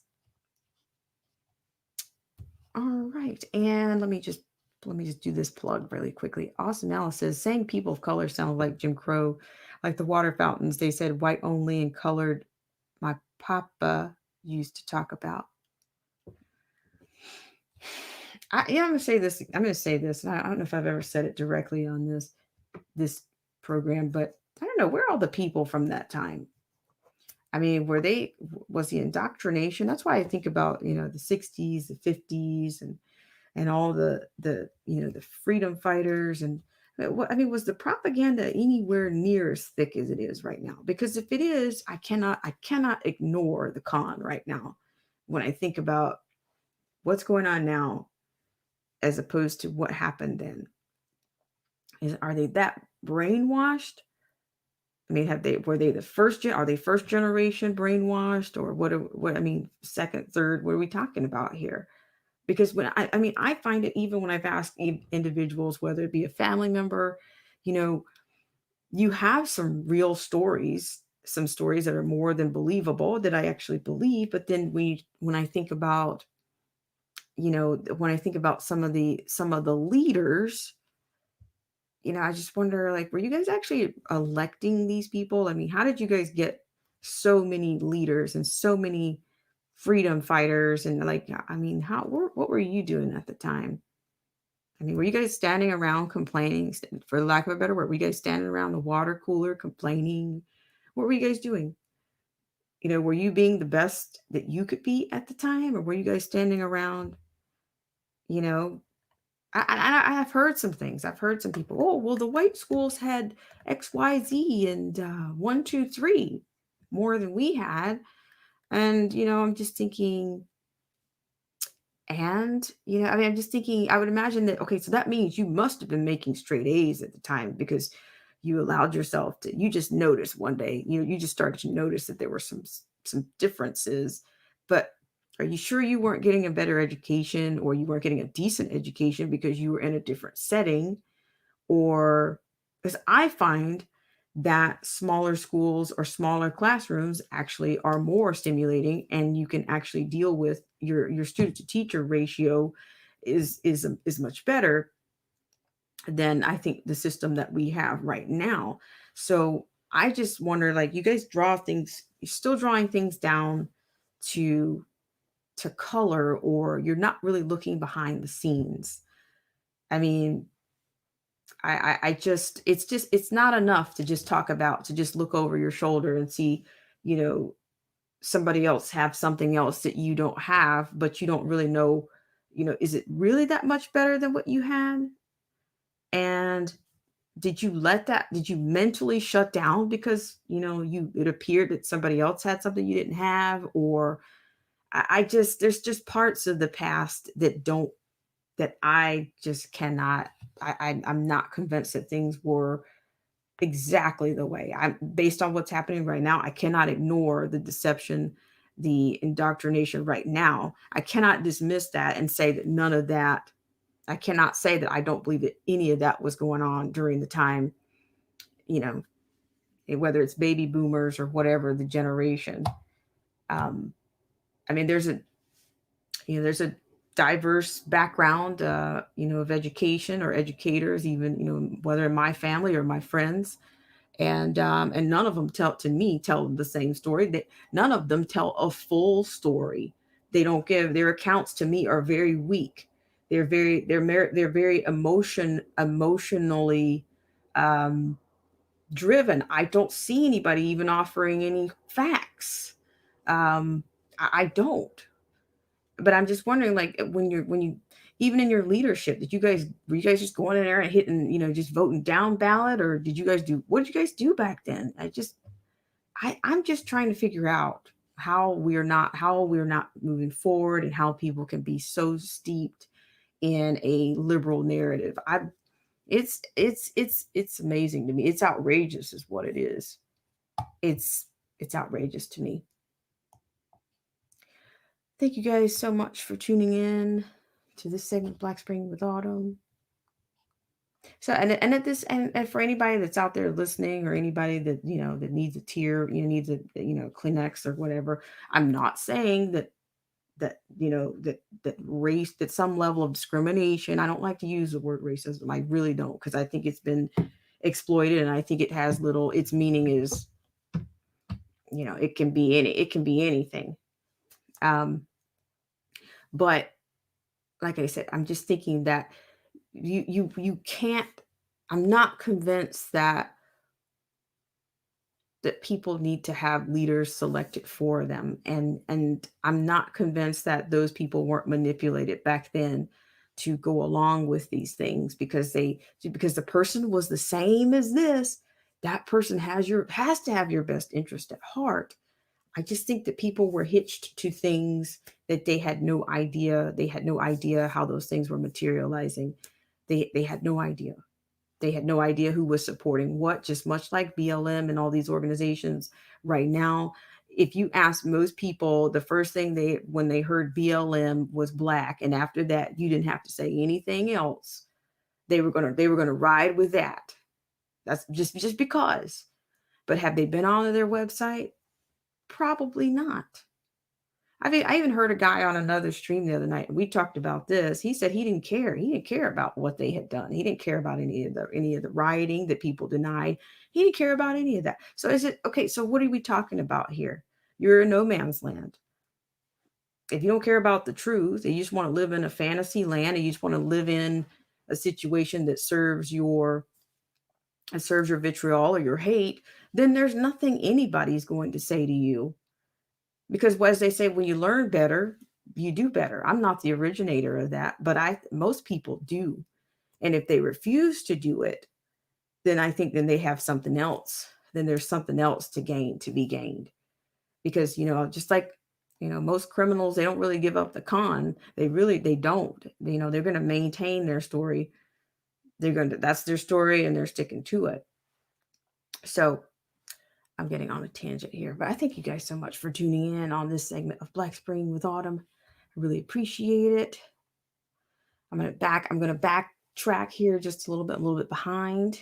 A: All right. And let me just let me just do this plug really quickly. Awesome Alice says, saying people of color sound like Jim Crow, like the water fountains. They said white only and colored. My papa used to talk about. I'm gonna say this. I'm gonna say this, and I don't know if I've ever said it directly on this program, but I don't know where are all the people from that time. I mean, was the indoctrination? That's why I think about the 60s, the 50s, and all the freedom fighters and what I mean, was the propaganda anywhere near as thick as it is right now? Because if it is, I cannot ignore the con right now when I think about what's going on now as opposed to what happened then. Are they that brainwashed? I mean, were they the are they first generation brainwashed, or what I mean, second, third, what are we talking about here? Because I mean, I find it even when I've asked individuals, whether it be a family member, you know, you have some real stories, some stories that are more than believable that I actually believe. But then when I think about, when I think about some of the leaders, I just wonder, like, were you guys actually electing these people? I mean, how did you guys get so many leaders and so many freedom fighters? And like, I mean, what were you doing at the time? I mean, were you guys standing around complaining, for lack of a better word? Were you guys standing around the water cooler complaining? What were you guys doing? Were you being the best that you could be at the time, or were you guys standing around, you know, I've heard some things. I've heard some people, oh, well, the white schools had XYZ and 1, 2, 3 more than we had. And, I'm just thinking, I mean, I'm just thinking, I would imagine that, okay, so that means you must have been making straight A's at the time because you allowed yourself you just noticed one day, you just started to notice that there were some differences. But are you sure you weren't getting a better education, or you weren't getting a decent education because you were in a different setting? Or because I find that smaller schools or smaller classrooms actually are more stimulating, and you can actually deal with your student to teacher ratio is much better than I think the system that we have right now. So I just wonder, like, you guys you're still drawing things down to color, or you're not really looking behind the scenes. I mean, I just it's not enough to just to just look over your shoulder and see, you know, somebody else have something else that you don't have, but you don't really know, is it really that much better than what you had? And did you mentally shut down because, it appeared that somebody else had something you didn't have? Or there's just parts of the past that I just cannot, I'm not convinced that things were exactly the way I'm based on what's happening right now. I cannot ignore the deception, the indoctrination right now. I cannot dismiss that and say that none of that, I cannot say that I don't believe that any of that was going on during the time, you know, whether it's baby boomers or whatever the generation. Um, I mean, there's a diverse background, of education or educators, even, whether in my family or my friends. And none of them tell the same story. None of them tell a full story. They don't give their accounts to me are very weak. They're very emotionally um, driven. I don't see anybody even offering any facts. I don't. But I'm just wondering, like, when you even in your leadership, were you guys just going in there and hitting, just voting down ballot, or what did you guys do back then? I'm just trying to figure out how we're not moving forward, and how people can be so steeped in a liberal narrative. It's amazing to me. It's outrageous is what it is. It's outrageous to me. Thank you guys so much for tuning in to this segment of Black Spring with Autumn. So, and at this, and for anybody that's out there listening, or anybody that, that needs a tear, needs a, Kleenex or whatever, I'm not saying that that, that race, that some level of discrimination. I don't like to use the word racism. I really don't, because I think it's been exploited, and I think it has little, its meaning is, it can be anything. But like I said, I'm just thinking that you can't, I'm not convinced that people need to have leaders selected for them. And I'm not convinced that those people weren't manipulated back then to go along with these things, because the person was the same as this. That person has to have your best interest at heart. I just think that people were hitched to things that they had no idea. They had no idea how those things were materializing. They had no idea. They had no idea who was supporting what, just much like BLM and all these organizations right now. If you ask most people, the first thing when they heard BLM was Black, and after that, you didn't have to say anything else. They were gonna ride with that. That's just because. But have they been on their website? Probably not. I even heard a guy on another stream the other night. We talked about this. He said he didn't care. He didn't care about what they had done. He didn't care about any of the rioting that people denied. He didn't care about any of that. So is it okay? So what are we talking about here? You're in no man's land. If you don't care about the truth, and you just want to live in a fantasy land, and you just want to live in a situation that serves your vitriol or your hate, then there's nothing anybody's going to say to you. Because as they say, when you learn better, you do better. I'm not the originator of that, but most people do. And if they refuse to do it, then I think then they have something else. Then there's something else to be gained. Because, just like, most criminals, they don't really give up the con. They don't. They're going to maintain their story. That's their story, and they're sticking to it. So I'm getting on a tangent here, but I thank you guys so much for tuning in on this segment of Black Spring with Autumn. I really appreciate it. I'm going to backtrack here just a little bit behind.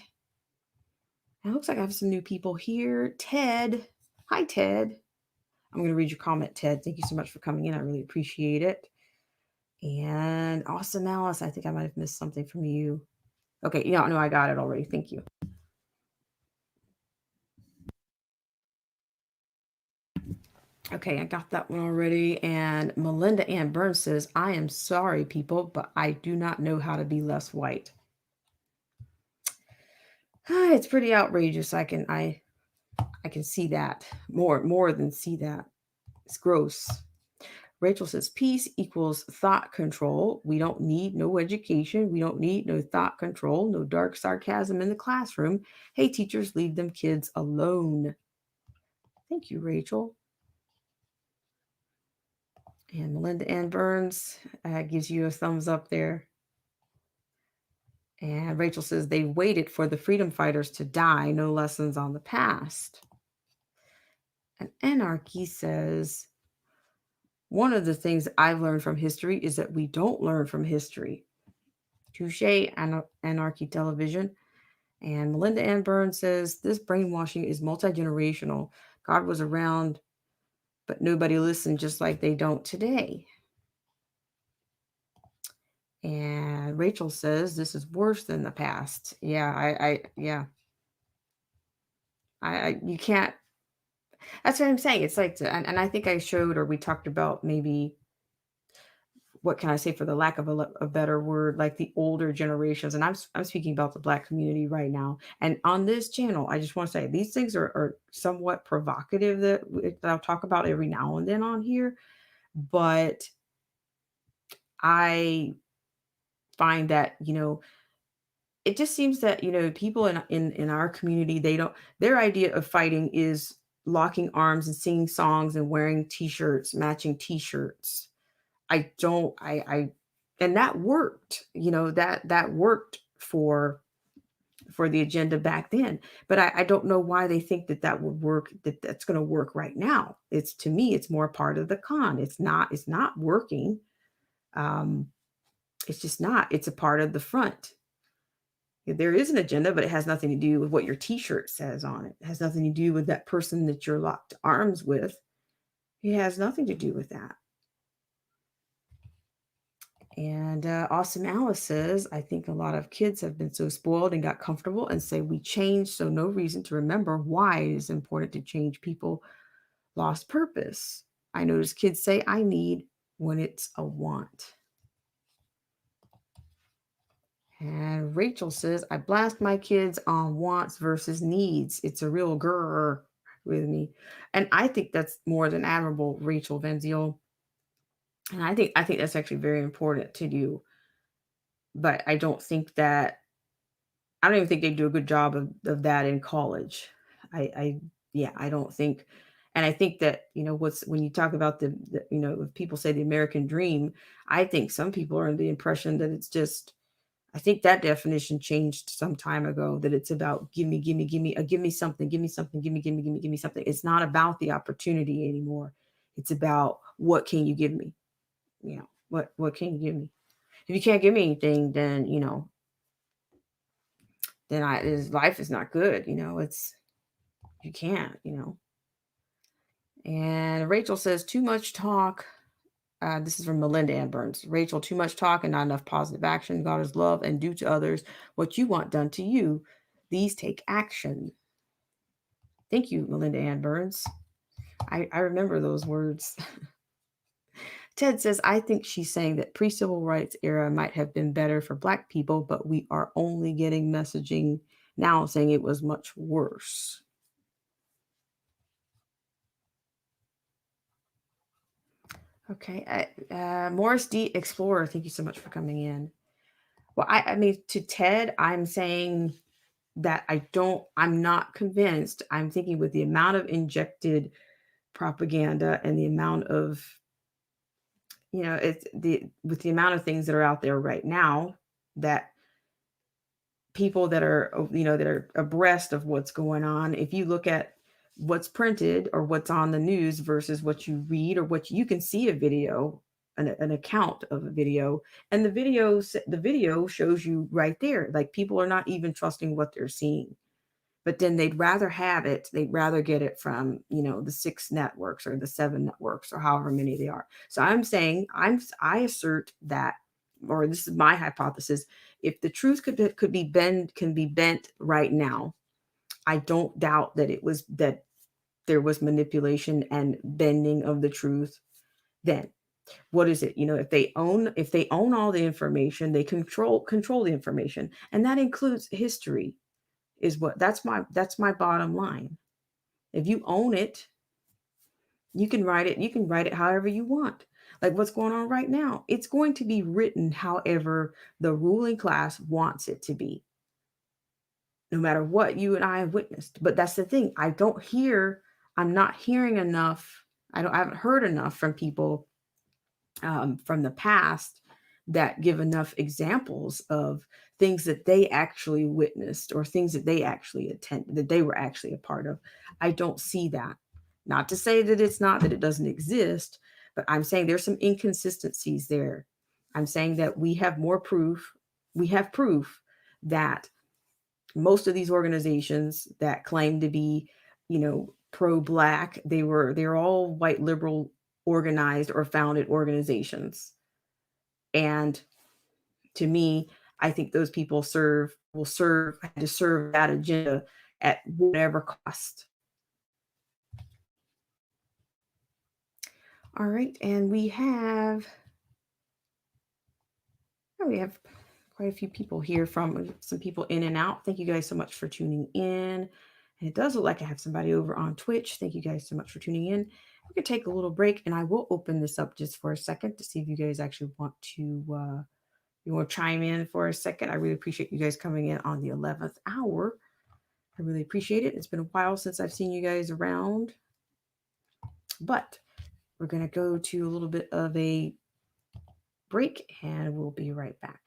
A: It looks like I have some new people here. Ted. Hi, Ted. I'm going to read your comment, Ted. Thank you so much for coming in. I really appreciate it. And Awesome Alice, I think I might have missed something from you. Okay, no, I got it already. Thank you. Okay, I got that one already. And Melinda Ann Burns says, I am sorry, people, but I do not know how to be less white. It's pretty outrageous. I can see that. More than see that. It's gross. Rachel says, peace equals thought control. We don't need no education. We don't need no thought control, no dark sarcasm in the classroom. Hey, teachers, leave them kids alone. Thank you, Rachel. And Melinda Ann Burns gives you a thumbs up there. And Rachel says, they waited for the freedom fighters to die. No lessons on the past. And Anarchy says, one of the things I've learned from history is that we don't learn from history. Touche, Anarchy Television. And Melinda Ann Burns says, this brainwashing is multi-generational. God was around, but nobody listened, just like they don't today. And Rachel says, this is worse than the past. Yeah, you can't. That's what I'm saying. It's like, and I think I showed, or we talked about, maybe, what can I say, for the lack of a better word, like the older generations. And I'm speaking about the Black community right now. And on this channel, I just want to say these things are somewhat provocative that I'll talk about every now and then on here. But I find that, it just seems that, people in our community, their idea of fighting is locking arms and singing songs and wearing t-shirts, matching t-shirts. And that worked, that worked for the agenda back then. But I don't know why they think that would work, that's going to work right now. To me, it's more part of the con. It's not working. It's just not. It's a part of the front. There is an agenda, but it has nothing to do with what your t-shirt says on it. It has nothing to do with that person that you're locked arms with. It has nothing to do with that. And Awesome Alice says, I think a lot of kids have been so spoiled and got comfortable and say we changed, so no reason to remember why it is important to change. People lost purpose. I notice kids say I need when it's a want. And Rachel says, I blast my kids on wants versus needs. It's a real grrr with me. And I think that's more than admirable, Rachel Venziel. And I think that's actually very important to do. But I don't even think they do a good job of that in college. Yeah, I don't think, and I think that, when you talk about if people say the American dream, I think some people are under the impression that it's just, I think that definition changed some time ago, that it's about give me, give me something, give me something, give me something. It's not about the opportunity anymore. It's about what can you give me? What can you give me? If you can't give me anything, then, life is not good. You can't. And Rachel says, too much talk. This is from Melinda Ann Burns. Rachel, too much talk and not enough positive action. God is love and do to others what you want done to you. These take action. Thank you, Melinda Ann Burns. I remember those words. Ted says, I think she's saying that pre-civil rights era might have been better for Black people, but we are only getting messaging now saying it was much worse. Okay. Morris D. Explorer, thank you so much for coming in. Well, I mean, to Ted, I'm saying that I'm not convinced. I'm thinking with the amount of injected propaganda and the amount of, with the amount of things that are out there right now, that people that are abreast of what's going on, if you look at what's printed or what's on the news versus what you read or what you can see a video, an account of a video, and the video shows you right there, like people are not even trusting what they're seeing, but then they'd rather get it from, the 6 networks or the 7 networks or however many they are. So I'm saying, I assert that, or this is my hypothesis, if the truth can be bent right now, I don't doubt that there was manipulation and bending of the truth. Then what is it? If they own all the information, they control the information, and that includes history. That's my bottom line. If you own it, you can write it however you want. Like what's going on right now, it's going to be written however the ruling class wants it to be, no matter what you and I have witnessed. But that's the thing, I'm not hearing enough. I haven't heard enough from people from the past that give enough examples of things that they actually witnessed or things that they actually attended, that they were actually a part of. I don't see that. Not to say that it doesn't exist, but I'm saying there's some inconsistencies there. I'm saying that we have more proof. We have proof that most of these organizations that claim to be, pro-Black, they're all white liberal organized or founded organizations. And to me, I think those people will serve that agenda at whatever cost. All right, and we have quite a few people here, from some people in and out. Thank you guys so much for tuning in. And it does look like I have somebody over on Twitch. Thank you guys so much for tuning in. We could take a little break, and I will open this up just for a second to see if you guys actually want to chime in for a second. I really appreciate you guys coming in on the 11th hour. I really appreciate it. It's been a while since I've seen you guys around, but we're going to go to a little bit of a break, and we'll be right back.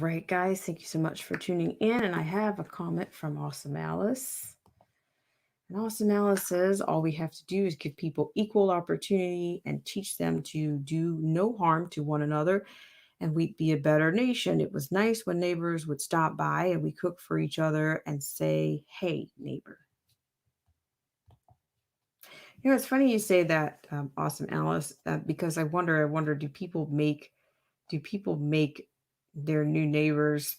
A: right, guys. Thank you so much for tuning in. And I have a comment from Awesome Alice. And Awesome Alice says, all we have to do is give people equal opportunity and teach them to do no harm to one another, and we'd be a better nation. It was nice when neighbors would stop by and we cook for each other and say, hey, neighbor. You know, it's funny you say that, Awesome Alice, because I wonder, do people make their new neighbors,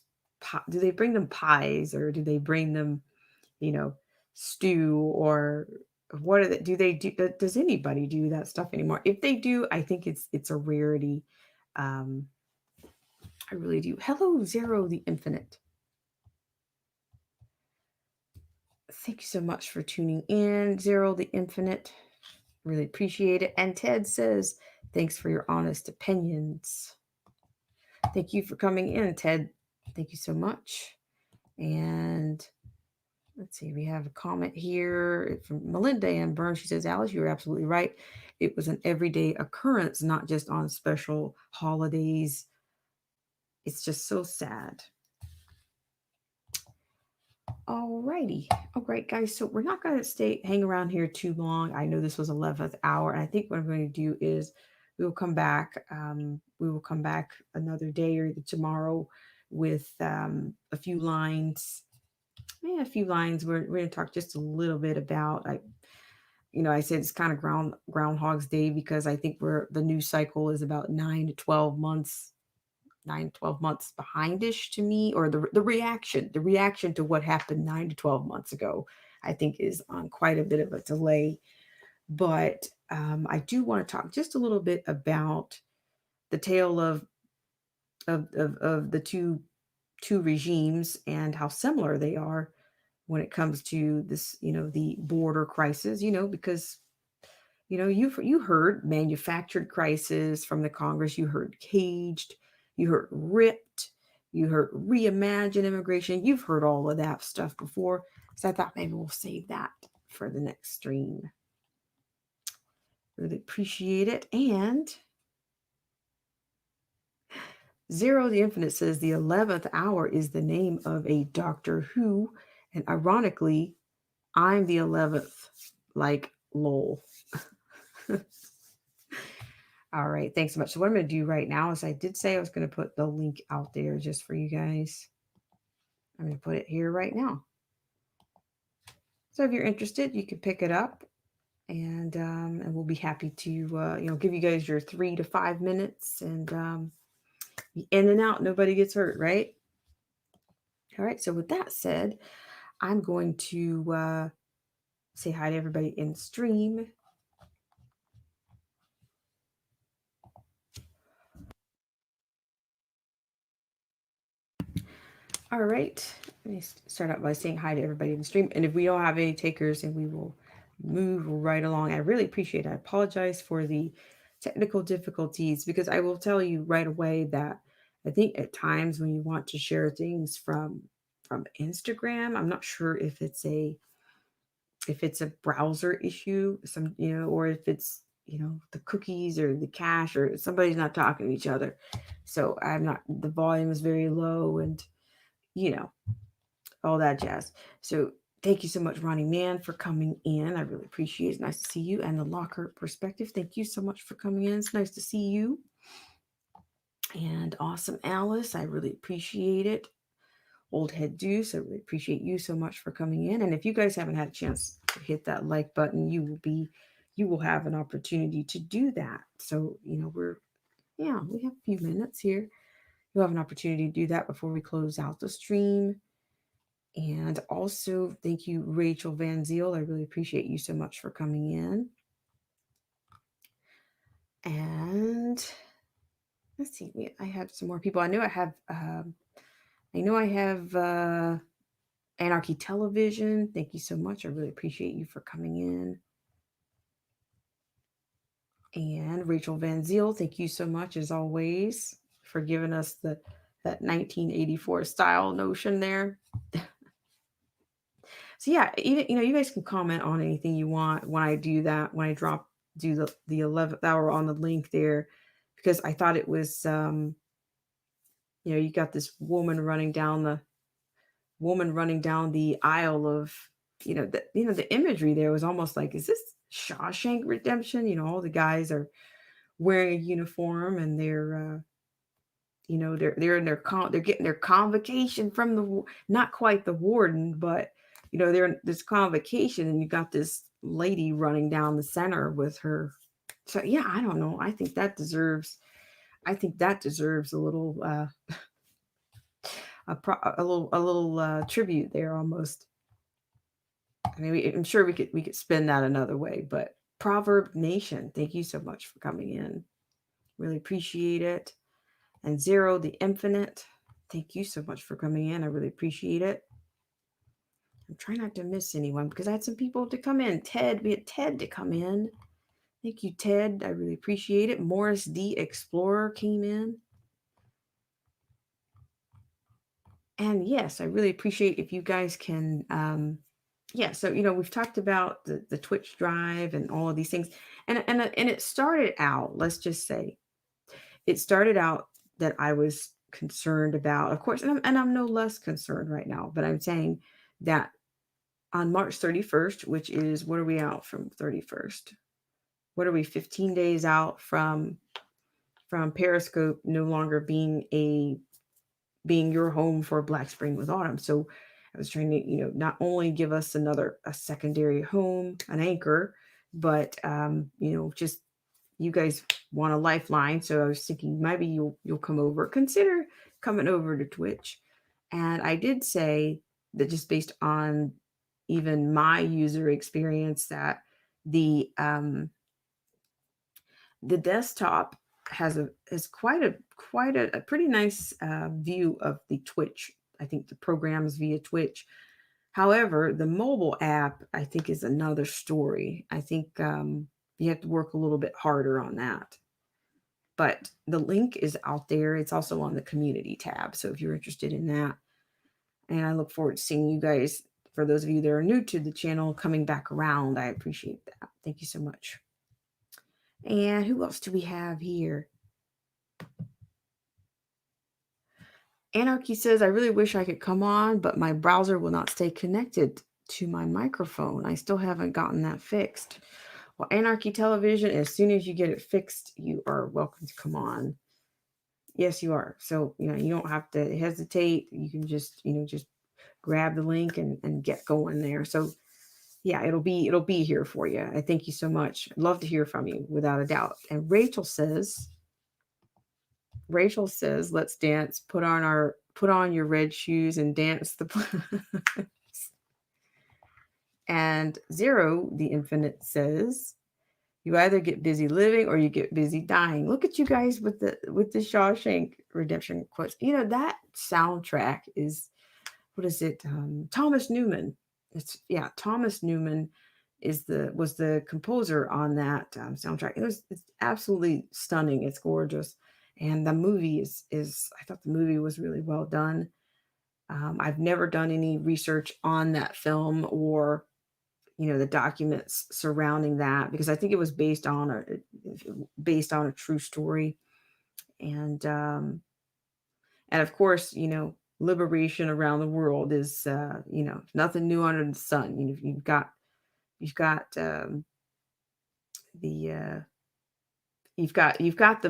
A: do they bring them pies, or do they bring them, you know, stew, or what are they, does anybody do that stuff anymore? If they do, I think it's a rarity. Um, I really do. Hello, Zero the Infinite. Thank you so much for tuning in, Zero the Infinite. Really appreciate it. And Ted says, thanks for your honest opinions. Thank you for coming in, Ted. Thank you so much. And let's see, we have a comment here from Melinda Ann Burns. She says, Alice, you're absolutely right. It was an everyday occurrence, not just on special holidays. It's just so sad. All righty. All right, guys. So we're not going to hang around here too long. I know this was 11th hour. And I think what I'm going to do is we will come back. We will come back another day or tomorrow with a few lines. Yeah, a few lines. We're going to talk just a little bit about, I said it's kind of Groundhog's Day, because I think the news cycle is about 9 to 12 months behindish to me, or the reaction to what happened 9 to 12 months ago, I think is on quite a bit of a delay. But I do want to talk just a little bit about the tale of the two regimes and how similar they are when it comes to this, the border crisis, because you heard manufactured crisis from the Congress, you heard caged, you heard ripped, you heard reimagine immigration. You've heard all of that stuff before. So I thought maybe we'll save that for the next stream. Really appreciate it. And Zero the Infinite says the 11th hour is the name of a Doctor Who. And ironically, I'm the 11th, like lol. All right. Thanks so much. So what I'm going to do right now is, I did say I was going to put the link out there just for you guys. I'm going to put it here right now. So if you're interested, you can pick it up, and we'll be happy to, give you guys your 3 to 5 minutes, and be in and out. Nobody gets hurt, right? All right. So with that said, I'm going to say hi to everybody in the stream. All right. Let me start out by saying hi to everybody in the stream. And if we don't have any takers, and we will move right along. I really appreciate it. I apologize for the technical difficulties, because I will tell you right away that I think at times when you want to share things from Instagram, I'm not sure if it's a browser issue, or if it's, the cookies or the cache, or somebody's not talking to each other. So the volume is very low, and all that jazz. So thank you so much, Ronnie Mann, for coming in. I really appreciate it. It's nice to see you. And the Lockhart Perspective, thank you so much for coming in. It's nice to see you. And Awesome Alice, I really appreciate it. Old Head Deuce, I really appreciate you so much for coming in. And if you guys haven't had a chance to hit that like button, you will have an opportunity to do that. So, we have a few minutes here. You'll have an opportunity to do that before we close out the stream. And also, thank you, Rachel Van Ziel. I really appreciate you so much for coming in. And let's see, I have some more people. I know I have Anarchy Television. Thank you so much. I really appreciate you for coming in. And Rachel Van Ziel, thank you so much, as always, for giving us that 1984 style notion there. So yeah, even, you guys can comment on anything you want when I do that, when I do the 11th hour on the link there, because I thought it was You got this woman running down the aisle of, the imagery there was almost like, is this Shawshank Redemption? All the guys are wearing a uniform, and they're in they're getting their convocation from not quite the warden, but they're in this convocation, and you got this lady running down the center with her. So yeah, I don't know. I think that deserves a little tribute there almost. I mean, I'm sure we could spin that another way, but Proverb Nation, thank you so much for coming in. Really appreciate it. And Zero the Infinite, thank you so much for coming in. I really appreciate it. I'm trying not to miss anyone because I had some people to come in. We had Ted to come in. Thank you, Ted. I really appreciate it. Morris D. Explorer came in. And yes, I really appreciate if you guys can. So we've talked about the Twitch drive and all of these things, and it started out. Let's just say, it started out that I was concerned about, of course, and I'm no less concerned right now. But I'm saying that on March 31st, which is, what are we out from 31st? What are we? 15 days out from Periscope no longer being your home for Black Spring with Autumn. So I was trying to, not only give us a secondary home, an anchor, but, just, you guys want a lifeline. So I was thinking maybe you'll come over, consider coming over to Twitch. And I did say that, just based on even my user experience, that the desktop has quite a pretty nice view of the Twitch. I think the programs via Twitch. However, the mobile app, I think, is another story. I think you have to work a little bit harder on that. But the link is out there. It's also on the community tab. So if you're interested in that, and I look forward to seeing you guys, for those of you that are new to the channel, coming back around. I appreciate that. Thank you so much. And who else do we have here? Anarchy says, I really wish I could come on, but my browser will not stay connected to my microphone. I still haven't gotten that fixed. Well, Anarchy Television, as soon as you get it fixed, you are welcome to come on. Yes, you are. So, you don't have to hesitate. You can just grab the link and get going there. So yeah, it'll be here for you. I thank you so much. I'd love to hear from you, without a doubt. And Rachel says, let's dance. Put on your red shoes and dance the And Zero the Infinite says, you either get busy living or you get busy dying. Look at you guys with the Shawshank Redemption quotes. That soundtrack is, what is it? Thomas Newman. Thomas Newman was the composer on that soundtrack. It's absolutely stunning. It's gorgeous. And the movie is I thought the movie was really well done. I've never done any research on that film, or the documents surrounding that, because I think it was based on a true story. And of course, liberation around the world is nothing new under the sun. You've got the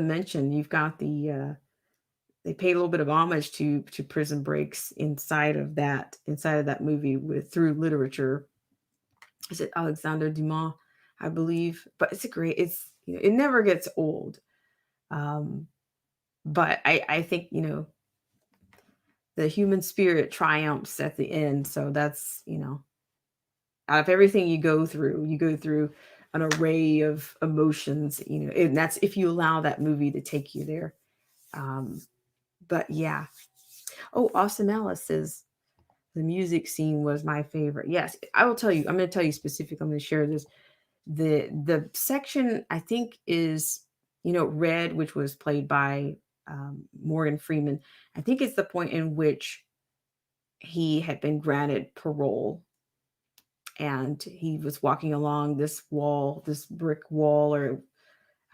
A: mention. You've got they paid a little bit of homage to prison breaks inside of that movie through literature. Is it Alexander Dumas, I believe? But it never gets old. But I think the human spirit triumphs at the end. So that's out of everything you go through an array of emotions. And that's if you allow that movie to take you there. But yeah. Oh, Austin Alice says, the music scene was my favorite. Yes, I will tell you. I'm going to tell you specifically. I'm going to share this. The section, I think, is Red, which was played by Morgan Freeman. I think it's the point in which he had been granted parole, and he was walking along this brick wall, or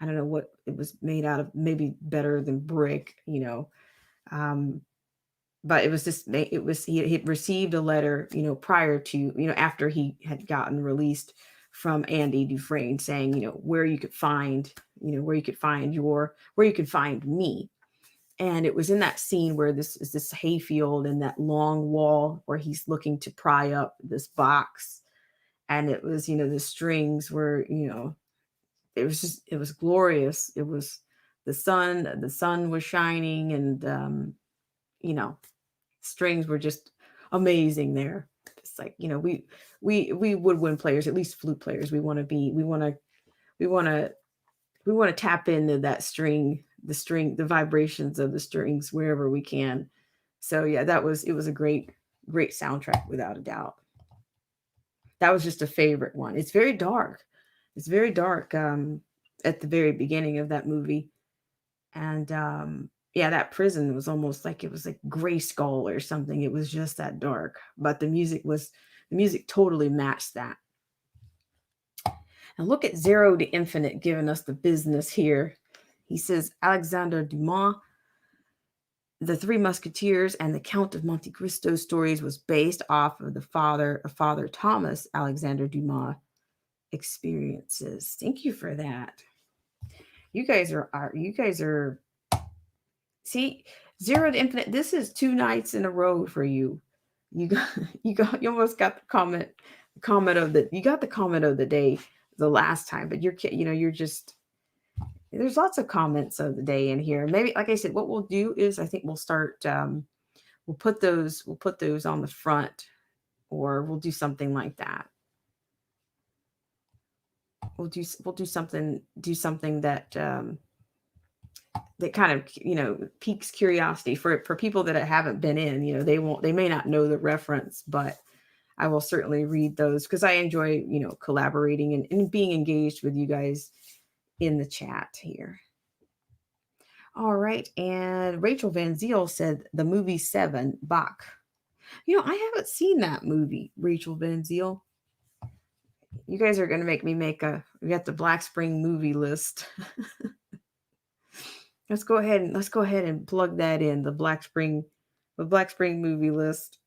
A: I don't know what it was made out of. Maybe better than brick, But it was just, he had received a letter, prior to, after he had gotten released from Andy Dufresne, saying, where you could find me. And it was in that scene where this hayfield and that long wall where he's looking to pry up this box. And it was, the strings were, it was glorious. It was the sun was shining, and, strings were just amazing there. It's like, we woodwind players, at least flute players, we want to tap into that the vibrations of the strings wherever we can. So yeah, it was a great soundtrack without a doubt. That was just a favorite one. It's very dark. At the very beginning of that movie. And yeah, that prison was almost like it was like Grayskull or something. It was just that dark, but the music totally matched that. And look at Zero to Infinite giving us the business here. He says Alexandre Dumas, The Three Musketeers and the Count of Monte Cristo stories was based off of Father Thomas Alexander Dumas experiences. Thank you for that. You guys are see, Zero to Infinite. This is 2 nights in a row for you. You almost got the comment of the day the last time, but you're just, there's lots of comments of the day in here. Maybe, like I said, what we'll do is I think we'll start, we'll put those on the front, or we'll do something like that. We'll do something that, that kind of, piques curiosity for people that haven't been in, they may not know the reference, but I will certainly read those because I enjoy, collaborating and being engaged with you guys in the chat here. All right. And Rachel Van Ziel said the movie 7, Bach. I haven't seen that movie, Rachel Van Ziel. You guys are going to make me we got the Black Spring movie list. Let's go ahead and plug that in, the Black Spring movie list.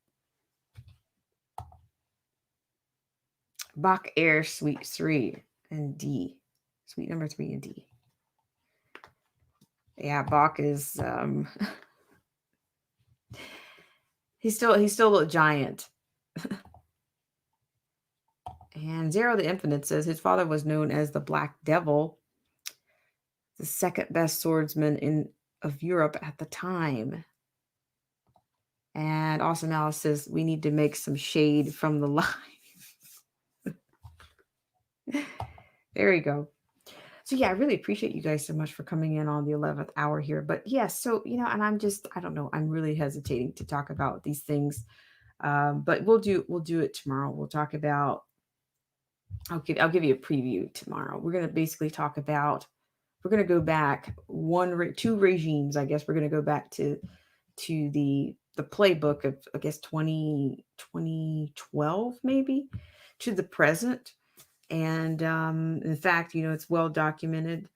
A: Bach Air Suite 3 and D. Suite number 3 and D. Yeah, Bach is he's still a giant. And Zero the Infinite says his father was known as the Black Devil, the second best swordsman of Europe at the time. And Awesome Alice says we need to make some shade from the line. There you go. So yeah, I really appreciate you guys so much for coming in on the 11th hour here. But yeah, so and I don't know, I'm really hesitating to talk about these things. But we'll do it tomorrow. We'll talk about, I'll give you a preview tomorrow. We're going to basically talk about, we're going to go back 2 regimes. I guess we're going to go back to the playbook of, I guess, 2012 maybe, to the present. And in fact, it's well documented,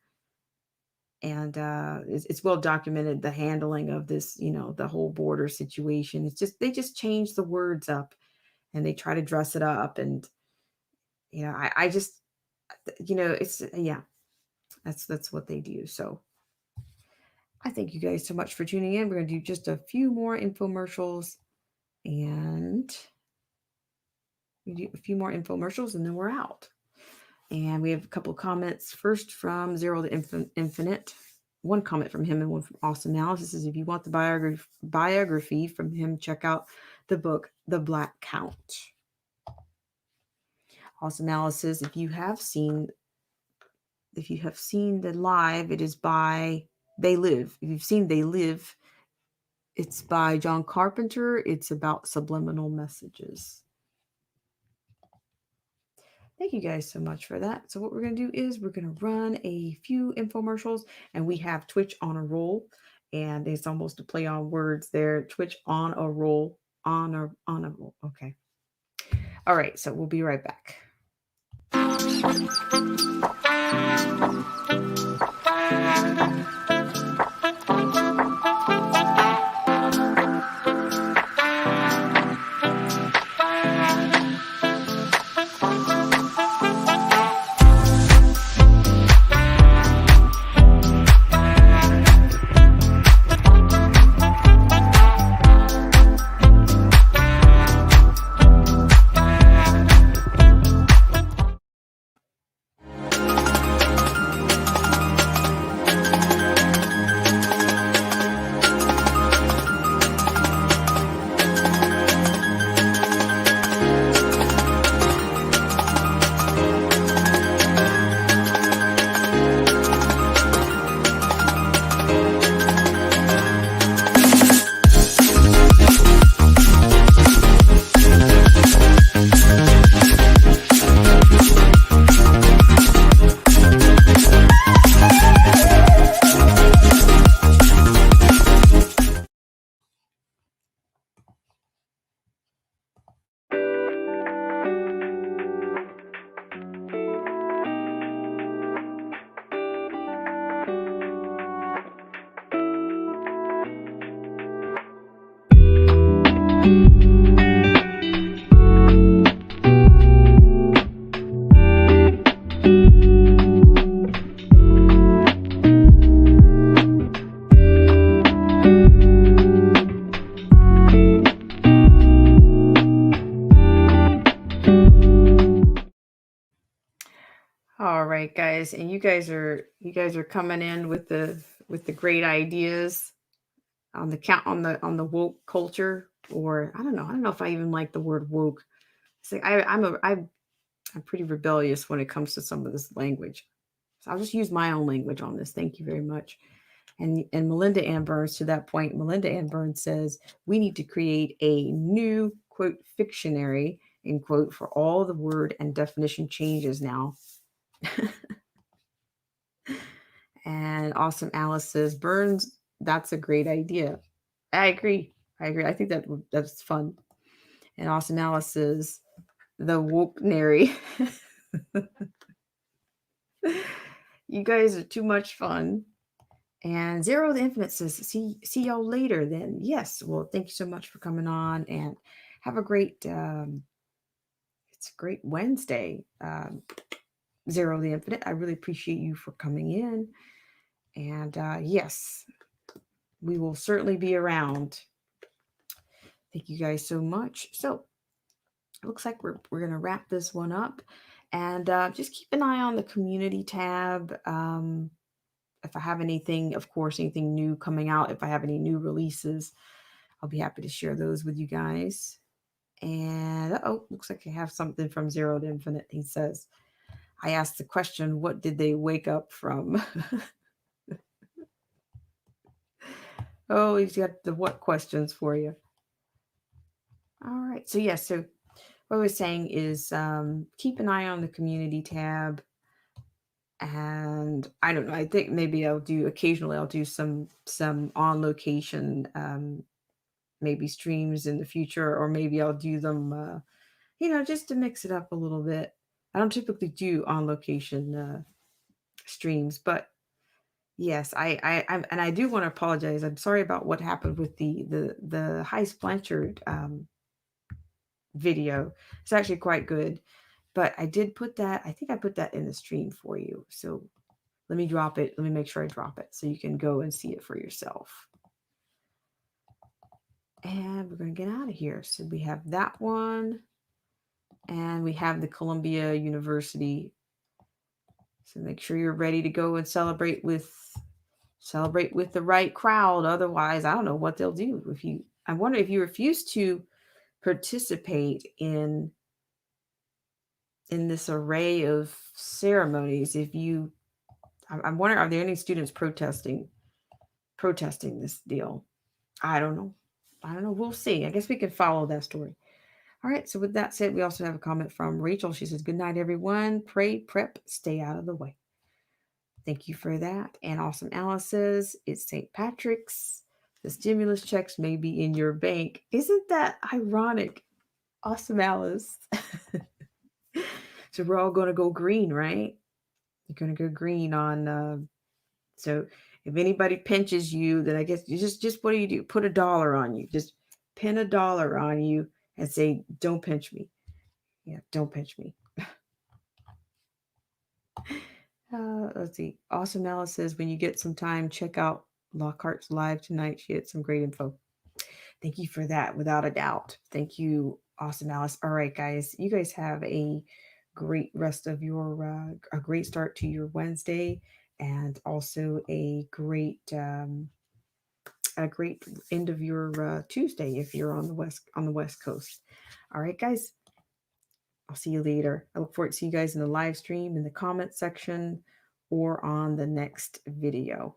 A: and it's well documented, the handling of this, the whole border situation. It's just, they just change the words up and they try to dress it up. And, I just, it's, yeah, that's what they do. So I thank you guys so much for tuning in. We're going to do just a few more infomercials, and we do a few more infomercials and then we're out. And we have a couple of comments. First from Zero the Infinite. One comment from him and one from Awesome Alice. This is, if you want the biography from him, check out the book, The Black Count. Awesome Alice says, if you have seen the live, it is by They Live. If you've seen They Live, it's by John Carpenter. It's about subliminal messages. Thank you guys so much for that. So what we're going to do is we're going to run a few infomercials, and we have Twitch on a roll, and it's almost a play on words there. Twitch on a roll, on a roll. Okay. All right. So we'll be right back. guys, and you guys are coming in with the great ideas on the count on the woke culture, or I don't know if I even like the word woke. It's like I'm pretty rebellious when it comes to some of this language. So I'll just use my own language on this. Thank you very much. And Melinda Ann Burns, to that point, Melinda Ann Burns says we need to create a new quote fictionary end quote for all the word and definition changes now. And Awesome Alice says, Burns, that's a great idea. I agree. I agree. I think that's fun. And Awesome Alice says, the wokenary. You guys are too much fun. And Zero the Infinite says, see y'all later then. Yes. Well, thank you so much for coming on, and have a great it's a great Wednesday. Zero the Infinite. I really appreciate you for coming in. And yes, we will certainly be around. Thank you guys so much. So it looks like we're going to wrap this one up. And just keep an eye on the community tab. If I have anything, of course, anything new coming out, if I have any new releases, I'll be happy to share those with you guys. And looks like I have something from Zero to Infinite. He says, I asked the question, what did they wake up from? Oh, he's got the what questions for you. All right. So, yes. So, what I was saying is keep an eye on the community tab. And I don't know. I think maybe I'll do some on location maybe streams in the future, or maybe I'll do them just to mix it up a little bit. I don't typically do on location streams, but yes, and I do want to apologize. I'm sorry about what happened with the Heist Blanchard video. It's actually quite good, but I did put that. I think I put that in the stream for you. So let me drop it. Let me make sure I drop it so you can go and see it for yourself. And we're going to get out of here. So we have that one, and we have the Columbia University. So make sure you're ready to go and celebrate with the right crowd. Otherwise, I don't know what they'll do if you. I wonder if you refuse to participate in this array of ceremonies. If you, I'm wondering, are there any students protesting this deal? I don't know. We'll see. I guess we can follow that story. All right. So with that said, we also have a comment from Rachel. She says, good night, everyone. Pray, prep, stay out of the way. Thank you for that. And Awesome Alice says, it's St. Patrick's. The stimulus checks may be in your bank. Isn't that ironic? Awesome Alice. So we're all going to go green, right? You're going to go green on, so if anybody pinches you, then I guess you just what do? Put $1 on you. Just pin $1 on you and say, don't pinch me. Yeah, don't pinch me. Let's see. Awesome Alice says, when you get some time, check out Lockhart's live tonight. She had some great info. Thank you for that, without a doubt. Thank you, Awesome Alice. All right, guys. You guys have a great rest of your, a great start to your Wednesday, and also a great end of your Tuesday if you're on the West Coast. All right, guys. I'll see you later. I look forward to see you guys in the live stream, in the comment section, or on the next video.